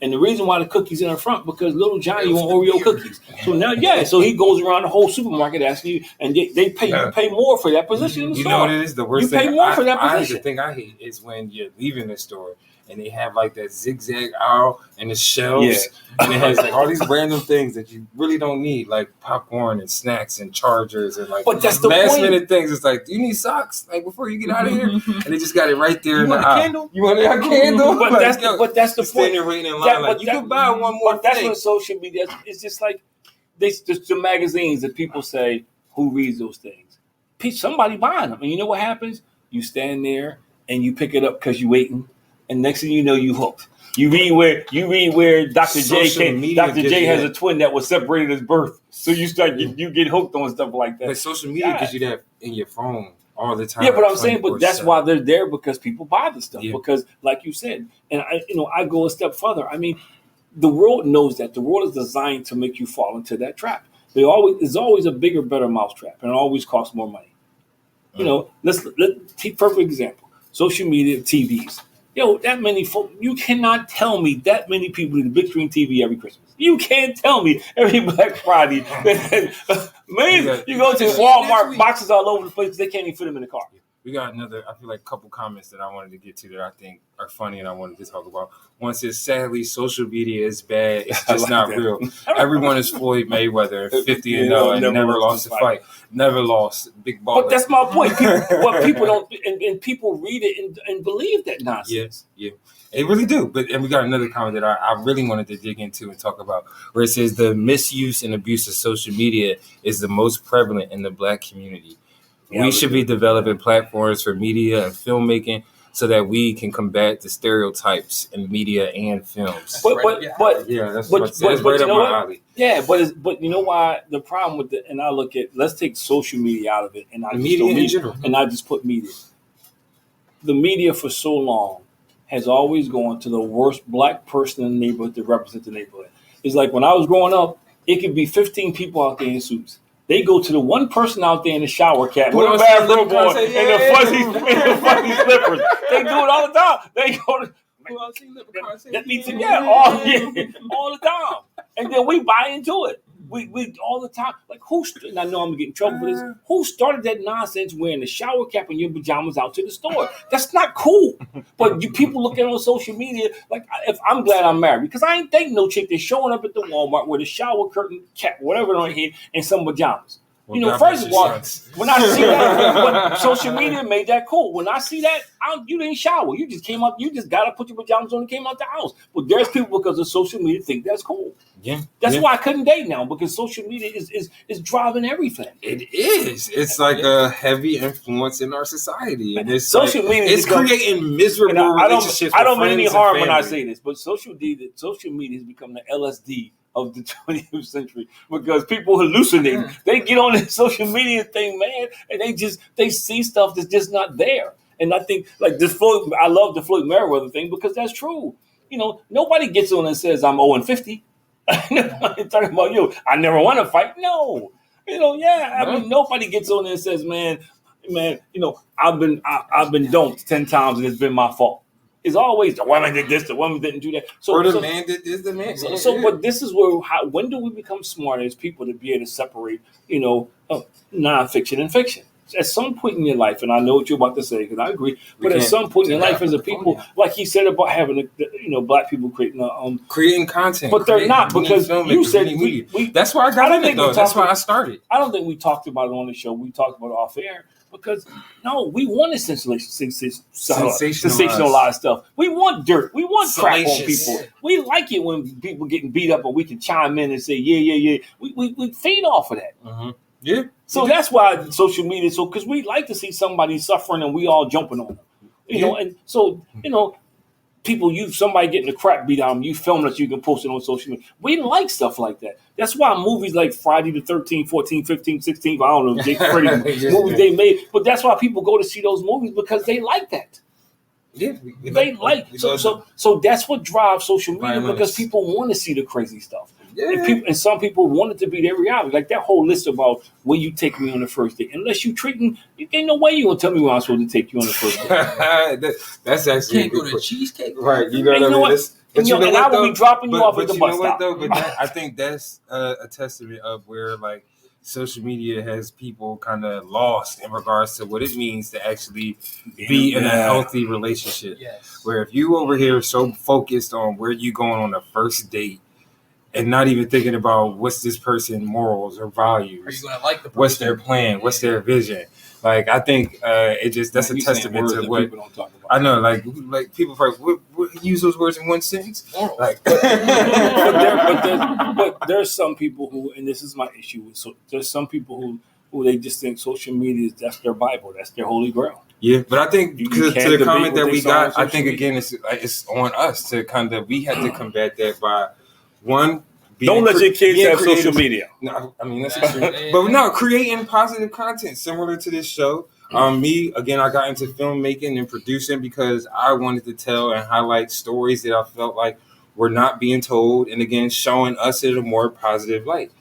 And the reason why the cookies in the front, because little Johnny want Oreo cookies. So now, so he goes around the whole supermarket asking you, and they pay you pay more for that position in the store. You know what it is? The worst thing. You pay more for that position. The thing I hate is when you're leaving the store and they have like that zigzag aisle and the shelves, and it has like all these random things that you really don't need, like popcorn and snacks and chargers and like but that's the last minute things. It's like, do you need socks like before you get out of here? And they just got it right there. You want a candle? You want a candle? But that's the point. Standing waiting in line, you can buy one more. But that's what social media. It's just like the magazines that people say, who reads those things? Somebody buying them, and you know what happens? You stand there and you pick it up because you're waiting. And next thing you know, you hooked. You read where Dr. J came. Dr. J has a twin that was separated at birth. So you get hooked on stuff like that. But social media gives you that in your phone all the time. Yeah, but I'm saying, but that's why they're there, because people buy the stuff. Yeah. Because, like you said, and I go a step further. I mean, the world knows that the world is designed to make you fall into that trap. There's always a bigger, better mousetrap, and it always costs more money. Let's take perfect example: social media, TVs. That many folk, you cannot tell me that many people need a big screen TV every Christmas. You can't tell me every Black Friday. Man, you go to Walmart, boxes all over the place, they can't even fit them in the car. We got another, I feel like, couple comments that I wanted to get to that I think are funny and I wanted to talk about. One says, sadly, social media is bad. It's just not real. Everyone is Floyd Mayweather, 50-0, and never lost a fight. Never lost. Big baller. But that's my point. People don't, and people read it and believe that nonsense. Yeah. They really do. And we got another comment that I really wanted to dig into and talk about, where it says the misuse and abuse of social media is the most prevalent in the Black community. We should be developing platforms for media and filmmaking so that we can combat the stereotypes in media and films. But that's right up my alley. Yeah, but you know why the problem with it? And I look at, let's take social media out of it, and I just put media. The media for so long has always gone to the worst Black person in the neighborhood to represent the neighborhood. It's like when I was growing up, it could be 15 people out there in suits. They go to the one person out there in the shower cap with a bathrobe on and the fuzzy slippers. They do it all the time. They go to that means all the time. And then we buy into it. We all the time. Like and I know I'm getting in trouble for this. Who started that nonsense wearing the shower cap and your pajamas out to the store? That's not cool. But people looking on social media, like, if I'm glad I'm married, because I ain't dating no chick that's showing up at the Walmart with a shower curtain cap, whatever on her head, and some pajamas. You know, first of all, when I see that, when social media made that cool. When I see that, you didn't shower. You just came up. You just got to put your pajamas on and came out the house. But there's people because of social media think that's cool. Yeah, that's why I couldn't date now because social media is driving everything. It is. It's like a heavy influence in our society, and it's social media. It's creating miserable relationships. I don't mean any harm when I say this, but social media has become the LSD of the 20th century because people hallucinate. They get on this social media thing, man, and they see stuff that's just not there. And I think like this Floyd, I love the Floyd Mayweather thing because that's true. You know, nobody gets on and says I'm 0-50. Talking about you, I never want to fight. No, you know, I mean, nobody gets on there and says, man, you know, I've been dumped 10 times and it's been my fault. It's always the woman did this, the woman didn't do that. Or the man did this, the man. But this is where when do we become smart as people to be able to separate, you know, nonfiction and fiction? At some point in your life, and I know what you're about to say because I agree, but at some point in your life, as a people, like he said about having, black people creating content, but they're not because you said we. That's why I got in it though. That's why I started. I don't think we talked about it on the show. We talked about it off air because we want to sensationalize stuff. We want dirt. We want crap on people. We like it when people getting beat up, and we can chime in and say, yeah. We feed off of that. Mm-hmm. Yeah. So that's why social media. So because we like to see somebody suffering and we all jumping on them, you know. And so people, somebody getting the crap beat out of them, you film it, you can post it on social media. We like stuff like that. That's why movies like Friday the 13th, 14th, 15th, 16th, I don't know, movies they made. But that's why people go to see those movies because they like that. Yeah, they like so that's what drives social media because people want to see the crazy stuff. Yeah. And some people want it to be their reality. Like that whole list about will you take me on the first date? Unless you treating, ain't no way you gonna tell me where I'm supposed to take you on the first date. That's actually can't go to cheesecake, right? You know what I mean? And I will be dropping you off at the bus stop. But I think that's a testament of where like social media has people kind of lost in regards to what it means to actually be in a healthy relationship. Yes. Where if you over here so focused on where you going on the first date and not even thinking about what's this person's morals or values, are you gonna like the person? What's their plan, what's their vision. Like I think that's a testament to what don't talk about. I know. Like people probably use those words in one sentence. Like, but there's some people who, and this is my issue with. So there's some people who they just think social media that's their Bible, that's their holy grail. Yeah, but I think to the comment that we got, I think again it's on us to kind of we had to combat that by one. Don't let your kids have social media. No, I mean that's true. But no, creating positive content similar to this show. Me again, I got into filmmaking and producing because I wanted to tell and highlight stories that I felt like were not being told, and again, showing us in a more positive light.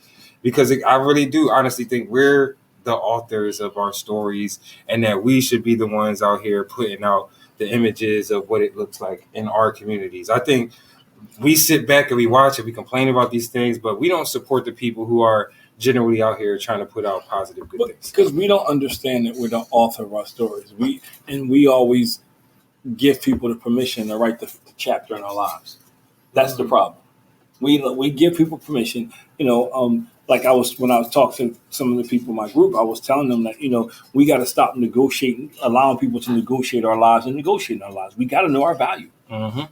Because I really do honestly think we're the authors of our stories, and that we should be the ones out here putting out the images of what it looks like in our communities. I think. We sit back and we watch and we complain about these things, but we don't support the people who are generally out here trying to put out positive good things. Because we don't understand that we're the author of our stories. We always give people the permission to write the chapter in our lives. That's the problem. We give people permission. Like when I was talking to some of the people in my group, I was telling them that we got to stop negotiating, allowing people to negotiate our lives and negotiating our lives. We got to know our value. Mm-hmm.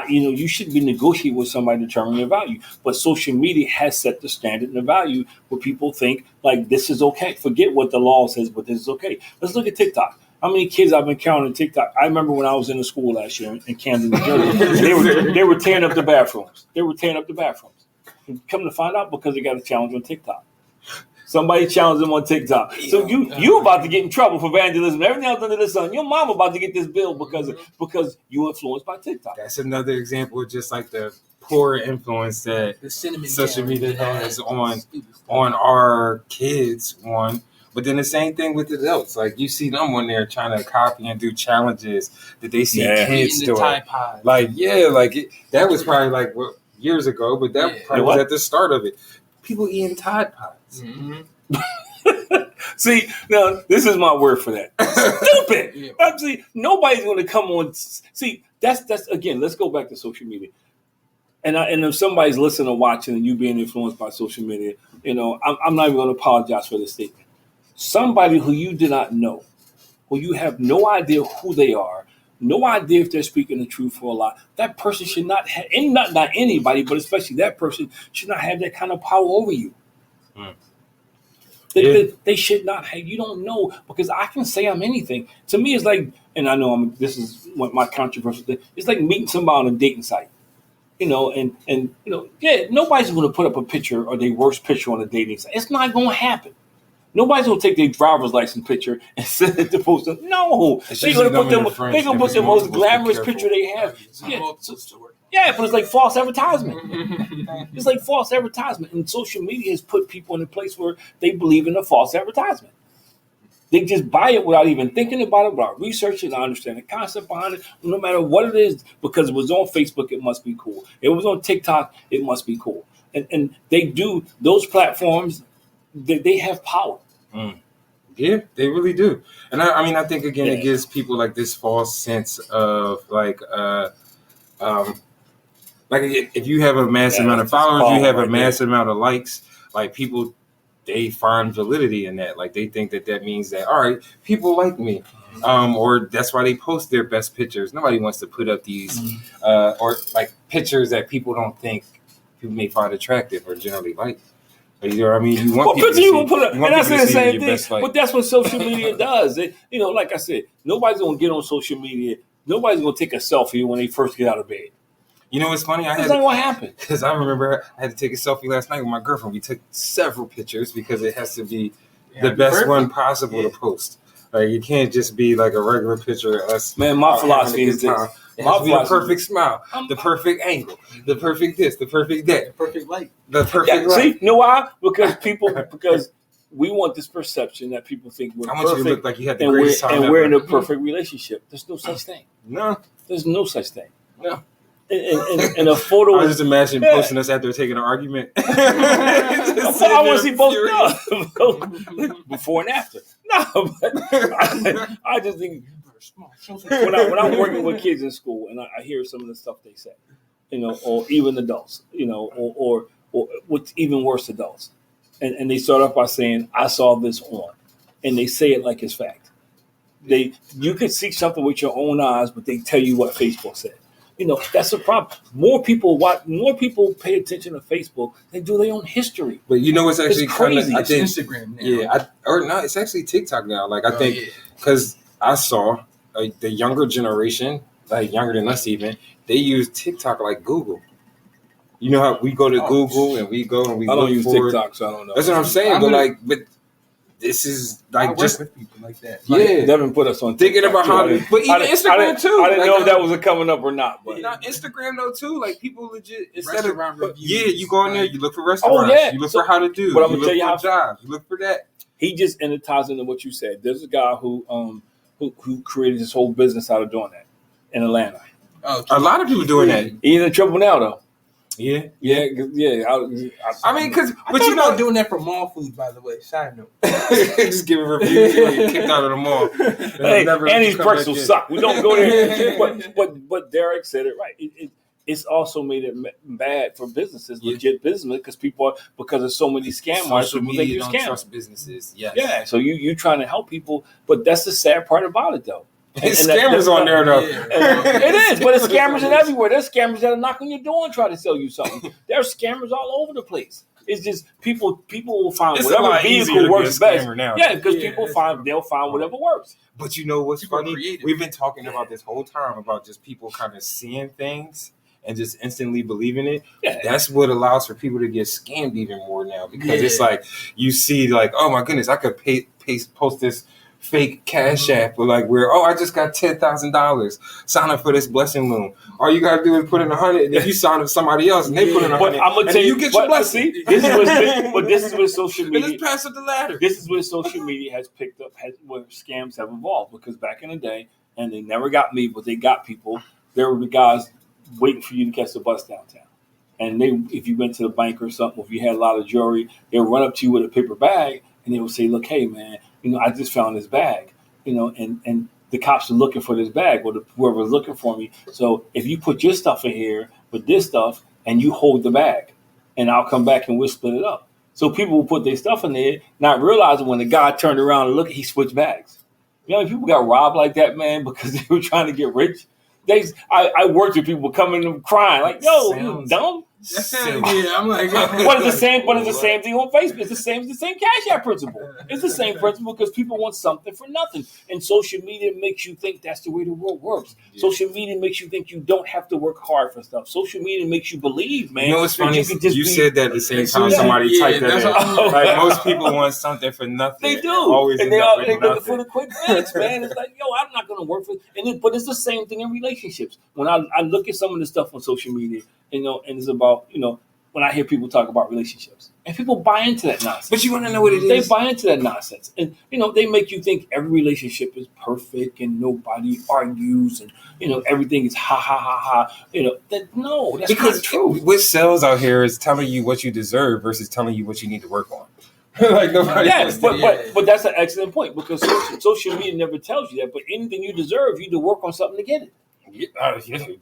You shouldn't be negotiating with somebody to determine your value. But social media has set the standard and the value where people think like this is okay. Forget what the law says, but this is okay. Let's look at TikTok. How many kids I've encountered on TikTok? I remember when I was in the school last year in Camden, New Jersey, they were tearing up the bathrooms. And come to find out because they got a challenge on TikTok. Somebody challenged them on TikTok. So you about to get in trouble for vandalism. Everything else under the sun. Your mom about to get this bill because you influenced by TikTok. That's another example of just like the poor influence that social media has on our kids. One, but then the same thing with adults. Like you see them when they're trying to copy and do challenges that they see kids doing. That was probably like years ago, but that probably was at the start of it. People eating Tide Pods. Mm-hmm. See, now this is my word for that. Stupid. Yeah. See, nobody's going to come on. See, that's again. Let's go back to social media. And if somebody's listening or watching and you being influenced by social media, I'm not even going to apologize for this statement. somebody who you do not know, who you have no idea who they are, no idea if they're speaking the truth for a lot. That person should not have, and not anybody, but especially that person should not have that kind of power over you. Mm. They should not have. You don't know, because I can say I'm anything. To me, it's like, and I know this is what my controversial thing. It's like meeting somebody on a dating site, nobody's going to put up a picture or their worst picture on a dating site. It's not going to happen. Nobody's gonna take their driver's license picture and send it to post. No, they're gonna put the most glamorous picture they have. Yeah, but it's like false advertisement. It's like false advertisement, and social media has put people in a place where they believe in a false advertisement. They just buy it without even thinking about it, without researching, and understand the concept behind it. No matter what it is, because it was on Facebook, it must be cool. It was on TikTok, it must be cool. And they do, those platforms, they have power. Mm. Yeah, they really do. And I think again, it gives people like this false sense of like if you have a mass amount of followers, you have a mass amount of likes, like people, they find validity in that. Like they think that means that, all right, people like me. Or that's why they post their best pictures. Nobody wants to put up these or like pictures that people don't think people may find attractive or generally like. You know what I mean? You want people to see, put up, and that's the same thing. But that's what social media does. Like I said, nobody's gonna get on social media. Nobody's gonna take a selfie when they first get out of bed. You know what's funny? That's not what happened. Because I remember I had to take a selfie last night with my girlfriend. We took several pictures because it has to be the best one possible to post. Like it can't just be like a regular picture of us. Man, my philosophy is this. It has to be the perfect smile, the perfect angle, the perfect this, the perfect that, the perfect light. The perfect light. See, you know why? Because we want this perception that people think we're perfect. I want you to look like you had the greatest time and we're in a perfect relationship. There's no such thing. No. There's no such thing. No. And a photo. I just imagine posting us after taking an argument. I want to see both before and after. No, but I just think when I'm working with kids in school and I hear some of the stuff they say, or even adults, or what's even worse, adults, and they start off by saying, "I saw this on," and they say it like it's fact. You could see something with your own eyes, but they tell you what Facebook said. That's a problem. More people pay attention to Facebook than do their own history. But it's actually crazy. I think, Instagram now. It's actually TikTok now. Like I think because I saw the younger generation, like younger than us even, they use TikTok like Google. You know how we go to Google and we go and we. I don't use TikTok, it. So I don't know. That's what I'm saying. But this is like just with people like that. Yeah, Devin put us on thinking TikTok about how, but even Instagram too. I didn't know if that was coming up or not. But Instagram though too. Like people legit instead restaurant of reviews, you go in there, you look for restaurants, you look for how to do. But I'm gonna tell you how jobs. You look for that. He just ties into what you said. There's a guy who created his whole business out of doing that in Atlanta. A lot of people doing that. He's in trouble now though. Yeah. I mean, because but you know, doing that for mall food, by the way. Side note, just giving reviews. Get kicked out of the mall. Hey, and these pretzels suck. We don't go there. But Derek said it right. It's also made it bad for businesses, legit business, because of so many scammers. Social media don't trust businesses. Yes. Yeah. So you trying to help people, but that's the sad part about it, though. And scammers on there though. It is, but it's scammers everywhere. There's scammers that are knocking on your door and try to sell you something. There's scammers all over the place. It's just people will find whatever vehicle works best. Now. Yeah, because they'll find whatever works. But you know what's funny? We've been talking about this whole time about just people kind of seeing things and just instantly believing it. Yeah. That's what allows for people to get scammed even more now, because it's like you see like, oh my goodness, I could post this fake Cash App or like where, I just got $10,000. Sign up for this blessing loan. All you gotta do is put in 100, and if you sign up somebody else and they put in 100, I'm gonna tell you get your blessing. This is what social media. Just pass up the ladder. This is what social media has picked up, where scams have evolved. Because back in the day, and they never got me, but they got people. There were the guys waiting for you to catch the bus downtown, and if you went to the bank or something, if you had a lot of jewelry, they would run up to you with a paper bag, and they would say, "Look, hey man, I just found this bag, and the cops are looking for this bag, or whoever's looking for me. So if you put your stuff in here with this stuff, and you hold the bag, and I'll come back and we'll split it up." So people will put their stuff in there, not realizing when the guy turned around and looked, he switched bags. You know, people got robbed like that, man, because they were trying to get rich. I worked with people coming and crying like, "Yo, you dumb." Yeah, I'm like, But it's the same. But it's the same thing on Facebook. It's the same Cash App principle. It's the same principle because people want something for nothing, and social media makes you think that's the way the world works. Yeah. Social media makes you think you don't have to work hard for stuff. Social media makes you believe, man. You know what's funny? You said that at the same time somebody typed that in. Like most people want something for nothing. They do, always and they looking for the quick fix, man. It's like, yo, I'm not going to work for it. But it's the same thing in relationships. When I look at some of the stuff on social media, you know, and it's about, you know, when I hear people talk about relationships, and people buy into that nonsense. But you want to know what it is? They buy into that nonsense, and you know, they make you think every relationship is perfect and nobody argues, and you know, everything is ha ha ha ha. You know, that's because not true. What sells out here is telling you what you deserve versus telling you what you need to work on. Like nobody. Yes, but that's an excellent point because social media never tells you that. But anything you deserve, you need to work on something to get it. Yeah.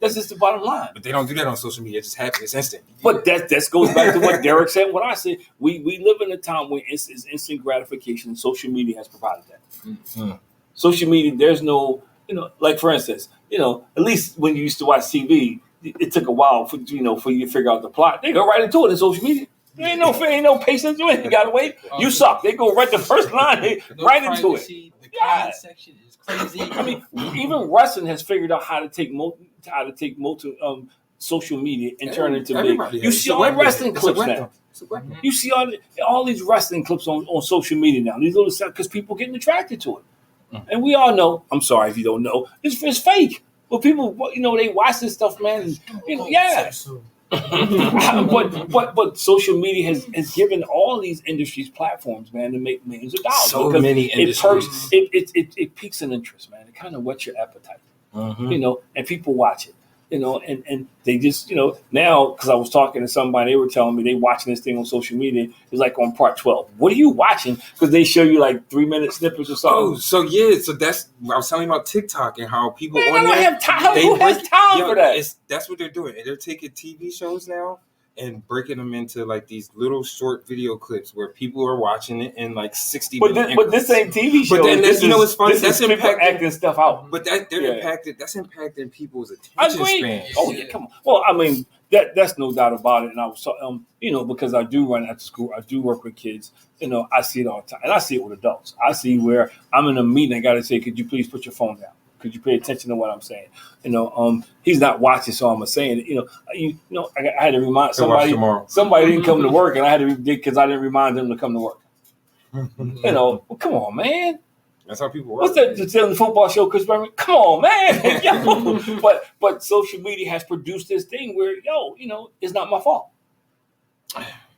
That's just the bottom line. But they don't do that on social media. It just happens. It's instant. But that goes back to what Derek said. What I said, we live in a time where it's instant gratification. And social media has provided that. Mm-hmm. Social media, there's no, you know, like for instance, you know, at least when you used to watch TV, it took a while for you to figure out the plot. They go right into it in social media. There ain't no patience. You ain't gotta wait. You suck. They go right the first line, right into it. The comment section is crazy. I mean, even wrestling has figured out how to take social media and turn it into big. You see all the wrestling clips now. You see all these wrestling clips on social media now. These little stuff because people getting attracted to it, and we all know. I'm sorry if you don't know. It's fake. But people, you know, they watch this stuff, man. And, you know, yeah. but social media has given all these industries platforms, man, to make millions of dollars. So many industries. It piques an interest, man. It kind of whets your appetite, you know, and people watch it, you know, and they just, you know, now because I was talking to somebody, they were telling me they watching this thing on social media. It's like on part 12. What are you watching? Because they show you like 3-minute snippets or something. Oh, so that's I was telling you about TikTok and how people man, on there have time. Who has time for that? That's what they're doing. They're taking TV shows now and breaking them into like these little short video clips where people are watching it in like 60 minutes. But this ain't TV show. But then you know what's funny? That's impacting acting stuff out. But that's impacting people's attention span. Oh yeah, come on. Well, I mean that's no doubt about it. And I was you know, because I do run after school, I do work with kids. You know, I see it all the time, and I see it with adults. I see where I'm in a meeting, I got to say, could you please put your phone down? Could you pay attention to what I'm saying? You know, he's not watching, so I'm saying, you know, I had to remind somebody. Somebody didn't come to work, and I had to because I didn't remind them to come to work. You know, well, come on, man. That's how people work. What's that? The football show, Chris Berman? Come on, man. Yo. But social media has produced this thing where, you know, it's not my fault.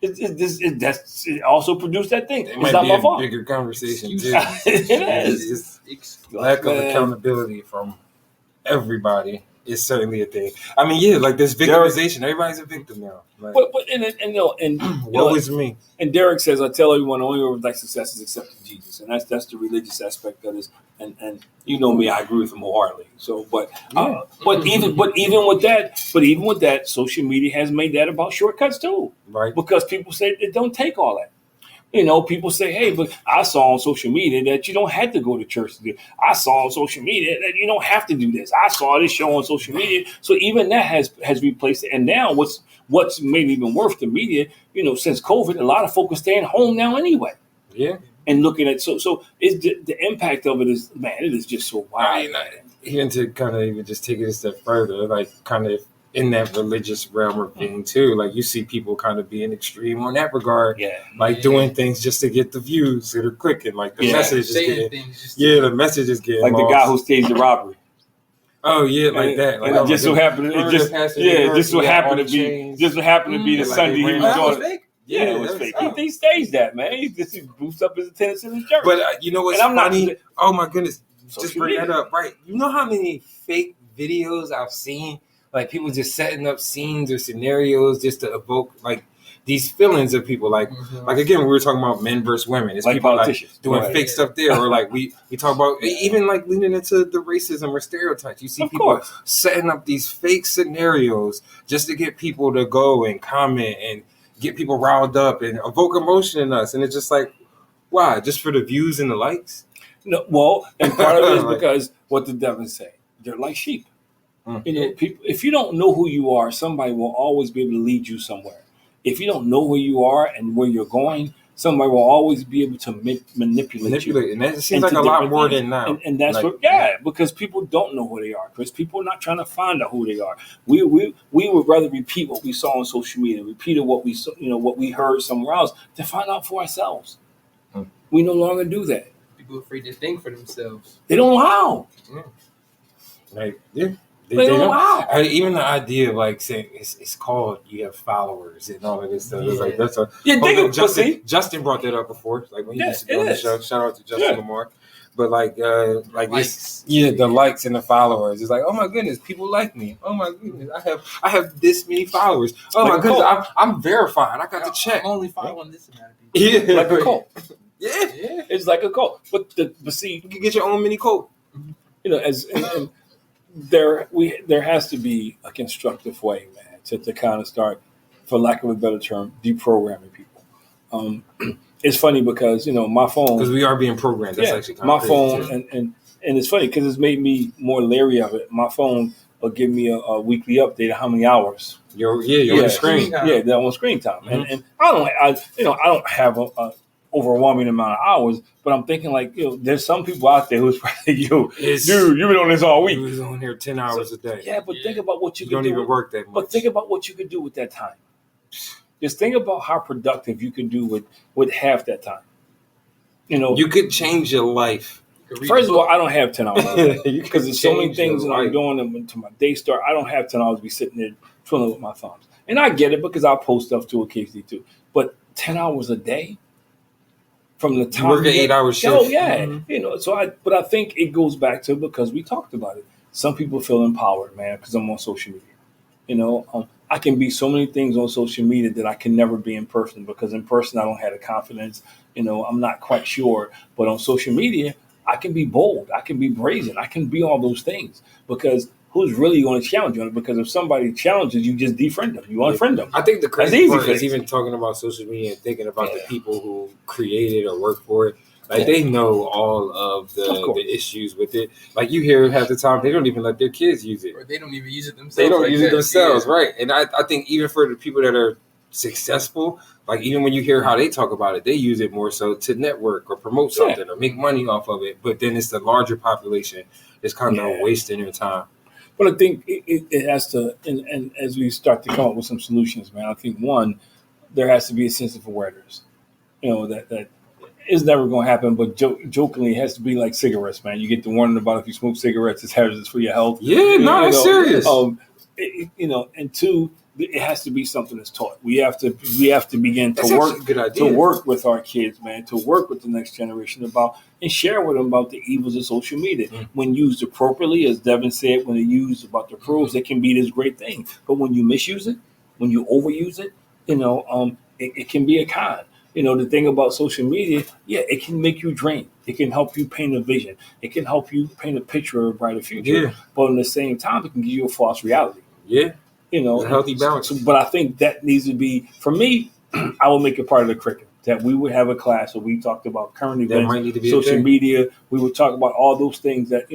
It also produced that thing. It's not my fault. Bigger conversation too. It is. Lack of accountability from everybody is certainly a thing. I mean, yeah, like this victimization. Everybody's a victim now. Like, woe is me. And Derek says, I tell everyone, the only overnight success is accepting Jesus, and that's the religious aspect of this. And you know me, I agree with him wholeheartedly. So, but even with that, social media has made that about shortcuts too, right? Because people say it don't take all that. You know, people say, hey, but I saw on social media that you don't have to go to church to do it. I saw on social media that you don't have to do this. I saw this show on social media. So even that has replaced it. And now what's made it even worse, the media, you know, since COVID, a lot of folks are staying home now anyway. Yeah. And looking at, so it's the impact of it is, man, it is just so wide. Even to kind of even just take it a step further, like kind of in that religious realm of being too, like you see people kind of being extreme on that regard, doing things just to get the views that are clicking, like the message is getting, the message is getting like lost. The guy who staged the robbery. Oh yeah, like that. Like, and it just so happened, just so happened to be the Sunday he was doing it. Yeah, it was fake. He staged that, man. He boosted up his attendance in his church. But you know what's funny? Oh my goodness, just bring that up, right? You know how many fake videos I've seen? Like people just setting up scenes or scenarios just to evoke like these feelings of people. Like like again, we were talking about men versus women. It's like people like doing fake stuff there, or like we talk about even like leaning into the racism or stereotypes. You see people setting up these fake scenarios just to get people to go and comment and get people riled up and evoke emotion in us, and it's just like, why? Just for the views and the likes? No, well, and part of it is because what did Devin say? They're like sheep. You know, people. If you don't know who you are, somebody will always be able to lead you somewhere. If you don't know who you are and where you're going, somebody will always be able to manipulate you. And that seems like a lot more than now. And that's like, because people don't know who they are. Because people are not trying to find out who they are. We would rather repeat what we saw on social media, repeat what we saw, what we heard somewhere else, to find out for ourselves. We no longer do that. People are afraid to think for themselves. They don't know how. Like, They don't know how. Even the idea of like saying it's called you have followers and all of this stuff. It's like that's a Justin brought that up before. Like when he used to be on the show. Shout out to Justin Lamar. But like likes. The likes and the followers. It's like, oh my goodness, people like me. Oh my goodness, I have this many followers. Oh my goodness, I'm verified. I got the check. I'm only following this amount of people. Yeah, like a cult. Yeah, it's like a cult. But see, you can get your own mini cult. There has to be a constructive way, man, to kind of start, for lack of a better term, deprogramming people. It's funny because my phone, because we are being programmed. That's actually kind my phone, and it's funny because it's made me more leery of it. My phone will give me a weekly update of how many hours you're on the screen. Yeah, they're on screen time, and I don't have a overwhelming amount of hours, but I'm thinking like, there's some people out there who's probably dude, you've been on this all week. You was on here 10 hours a day. Yeah, but think about what you don't even work that much. But think about what you could do with that time. Just think about how productive you could do with half that time. You could change your life. First of all, I don't have 10 hours because there's so many things that I'm doing until my day start. I don't have 10 hours to be sitting there twiddling with my thumbs. And I get it because I post stuff too occasionally too. But 10 hours a day? From the time you work an 8-hour shift. Oh yeah, but I think it goes back to because we talked about it. Some people feel empowered, man, because I'm on social media. I can be so many things on social media that I can never be in person because in person I don't have the confidence. I'm not quite sure, but on social media I can be bold, I can be brazen, I can be all those things because who's really going to challenge you? Because if somebody challenges you, just defriend them. You unfriend them. I think the crazy part is even talking about social media and thinking about the people who create it or work for it. Like they know all of the issues with it. Like you hear half the time, they don't even let their kids use it. Or they don't even use it themselves. They don't use it themselves, right? And I think even for the people that are successful, like even when you hear how they talk about it, they use it more so to network or promote something or make money off of it. But then it's the larger population that's kind of wasting their time. But I think it has to, and as we start to come up with some solutions, man, I think one, there has to be a sense of awareness. That is never going to happen, but jokingly, it has to be like cigarettes, man. You get the warning about if you smoke cigarettes, it's hazardous for your health. Yeah, it's serious. And two, it has to be something that's taught. We have to begin to work with our kids, man, to work with the next generation about and share with them about the evils of social media. When used appropriately, as Devin said, when it used about the pros, it can be this great thing. But when you misuse it, when you overuse it, it can be a con. The thing about social media, it can make you drain. It can help you paint a vision. It can help you paint a picture of a brighter future. Yeah. But at the same time, it can give you a false reality. Yeah. A healthy balance. But I think that needs to be, for me, I will make it part of the curriculum. That we would have a class where we talked about current events, social media. We would talk about all those things that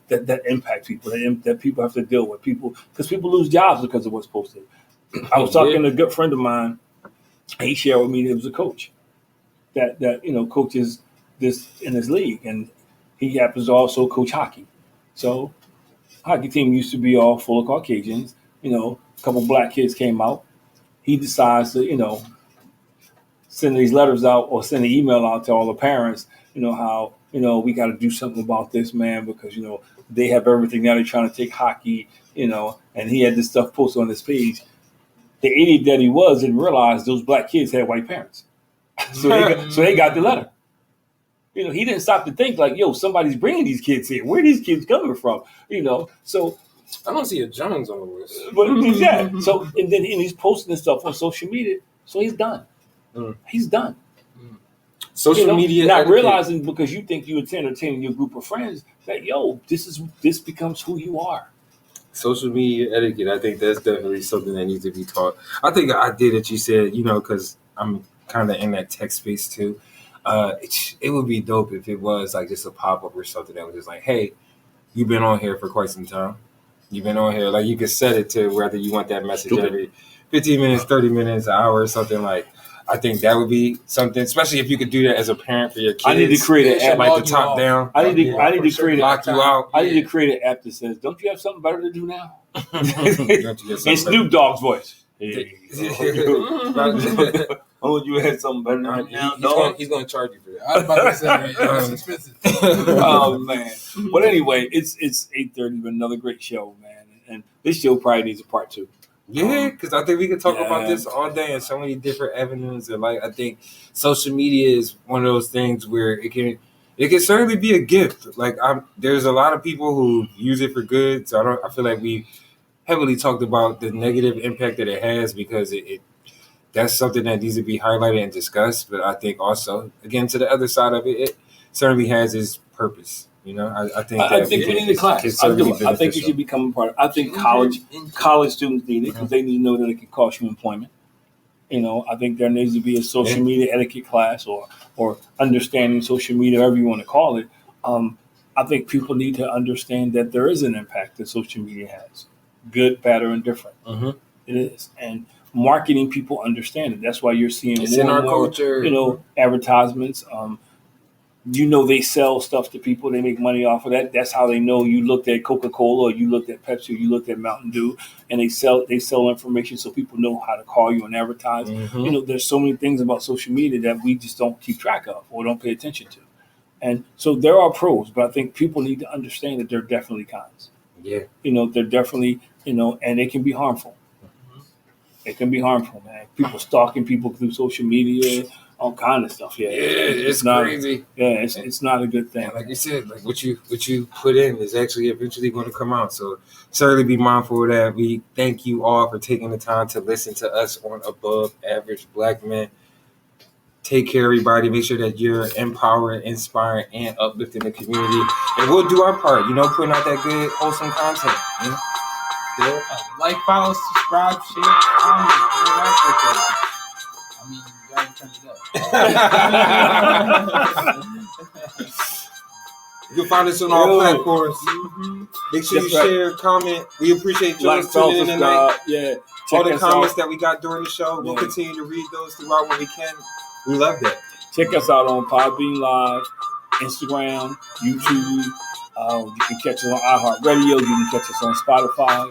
that impact people, that people have to deal with. Because people lose jobs because of what's posted. I was talking to a good friend of mine. He shared with me that he was a coach that coaches this in his league, and he happens to also coach hockey. So, hockey team used to be all full of Caucasians. A couple black kids came out. He decides to send these letters out or send an email out to all the parents. How we got to do something about this, man, because they have everything now. They're trying to take hockey. And he had this stuff posted on his page. The idiot that he was didn't realize those black kids had white parents. So they got the letter. He didn't stop to think like, somebody's bringing these kids here. Where are these kids coming from? So I don't see a Jones on the list. But yeah. So and he's posting this stuff on social media. So he's done. He's done. Social media, not realizing because you think you're entertaining your group of friends that this becomes who you are. social media etiquette. I think that's definitely something that needs to be taught. I think I did that you said, because I'm kind of in that tech space too. It would be dope if it was like just a pop up or something that was just like, hey, you've been on here for quite some time. You've been on here. Like you could set it to whether you want that message every 15 minutes, 30 minutes, an hour, or something like. I think that would be something, especially if you could do that as a parent for your kids. I need to create an app like the top down. I need to create lock you out. I need to create an app that says, "Don't you have something better to do now?" In Snoop Dogg's voice. Hey, oh, you had something better to do now? He's going to charge you for that. I was about to say, it's expensive. Oh man! But anyway, it's 8:30, but another great show, man. And this show probably needs a part 2. Yeah, because I think we can talk about this all day in so many different avenues. And like I think social media is one of those things where it can certainly be a gift. Like there's a lot of people who use it for good. So I feel like we heavily talked about the negative impact that it has because that's something that needs to be highlighted and discussed. But I think also, again, to the other side of it, it certainly has its purpose. I think we need a class. I think it should become a part. I think college students need it because they need to know that it can cost you employment. I think there needs to be a social media etiquette class or understanding social media, however you want to call it. I think people need to understand that there is an impact that social media has, good, bad, or indifferent. Mm-hmm. It is, and marketing people understand it. That's why you're seeing it's more in our culture. Advertisements. They sell stuff to people. They make money off of that. That's how they know you looked at Coca-Cola or you looked at Pepsi or you looked at Mountain Dew, and they sell information so people know how to call you and advertise. Mm-hmm. There's so many things about social media that we just don't keep track of or don't pay attention to. And so there are pros, but I think people need to understand that there are definitely cons. Yeah. They're definitely, and it can be harmful. Mm-hmm. It can be harmful, man. People stalking people through social media, all kind of stuff. Yeah, it's not crazy. It's not a good thing. And like you said, like what you put in is actually eventually going to come out. So certainly be mindful of that. We thank you all for taking the time to listen to us on Above Average Black Men. Take care, everybody. Make sure that you're empowering, inspiring, and uplifting the community. And we'll do our part, putting out that good, wholesome content. Yeah. Like, follow, subscribe, share, comment. I mean, you gotta turn it up. You can find us on all platforms. Mm-hmm. Make sure you share, comment. We appreciate you tuning in tonight. Yeah. All the comments that we got during the show, we'll continue to read those throughout when we can. We love that. Check us out on Podbean Live, Instagram, YouTube. You can catch us on iHeartRadio. You can catch us on Spotify.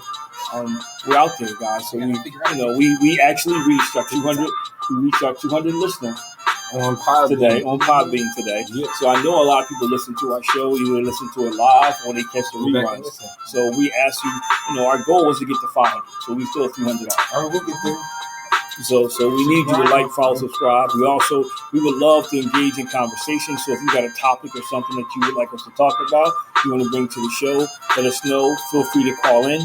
We're out there, guys. So we actually reached our 200. We reached our 200 listeners on Podbean today. Yeah. So I know a lot of people listen to our show, either listen to it live or they catch the reruns. So we asked you. Our goal was to get to 500. So we still 300 out. All right, we'll get there. So we need you to like, follow, subscribe. We would love to engage in conversation. So if you got a topic or something that you would like us to talk about, you want to bring to the show, let us know. Feel free to call in.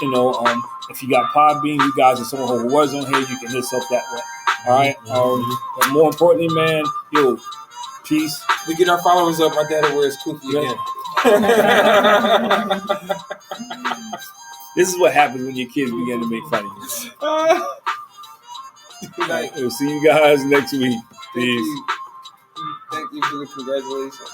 If you got Podbean, you guys are someone who was on here, you can hit us up that way. All right. But more importantly, man, peace. We get our followers up. My dad wears kooky again. This is what happens when your kids begin to make fun of you. Good night. We'll see you guys next week. Peace. Thank you for the congratulations.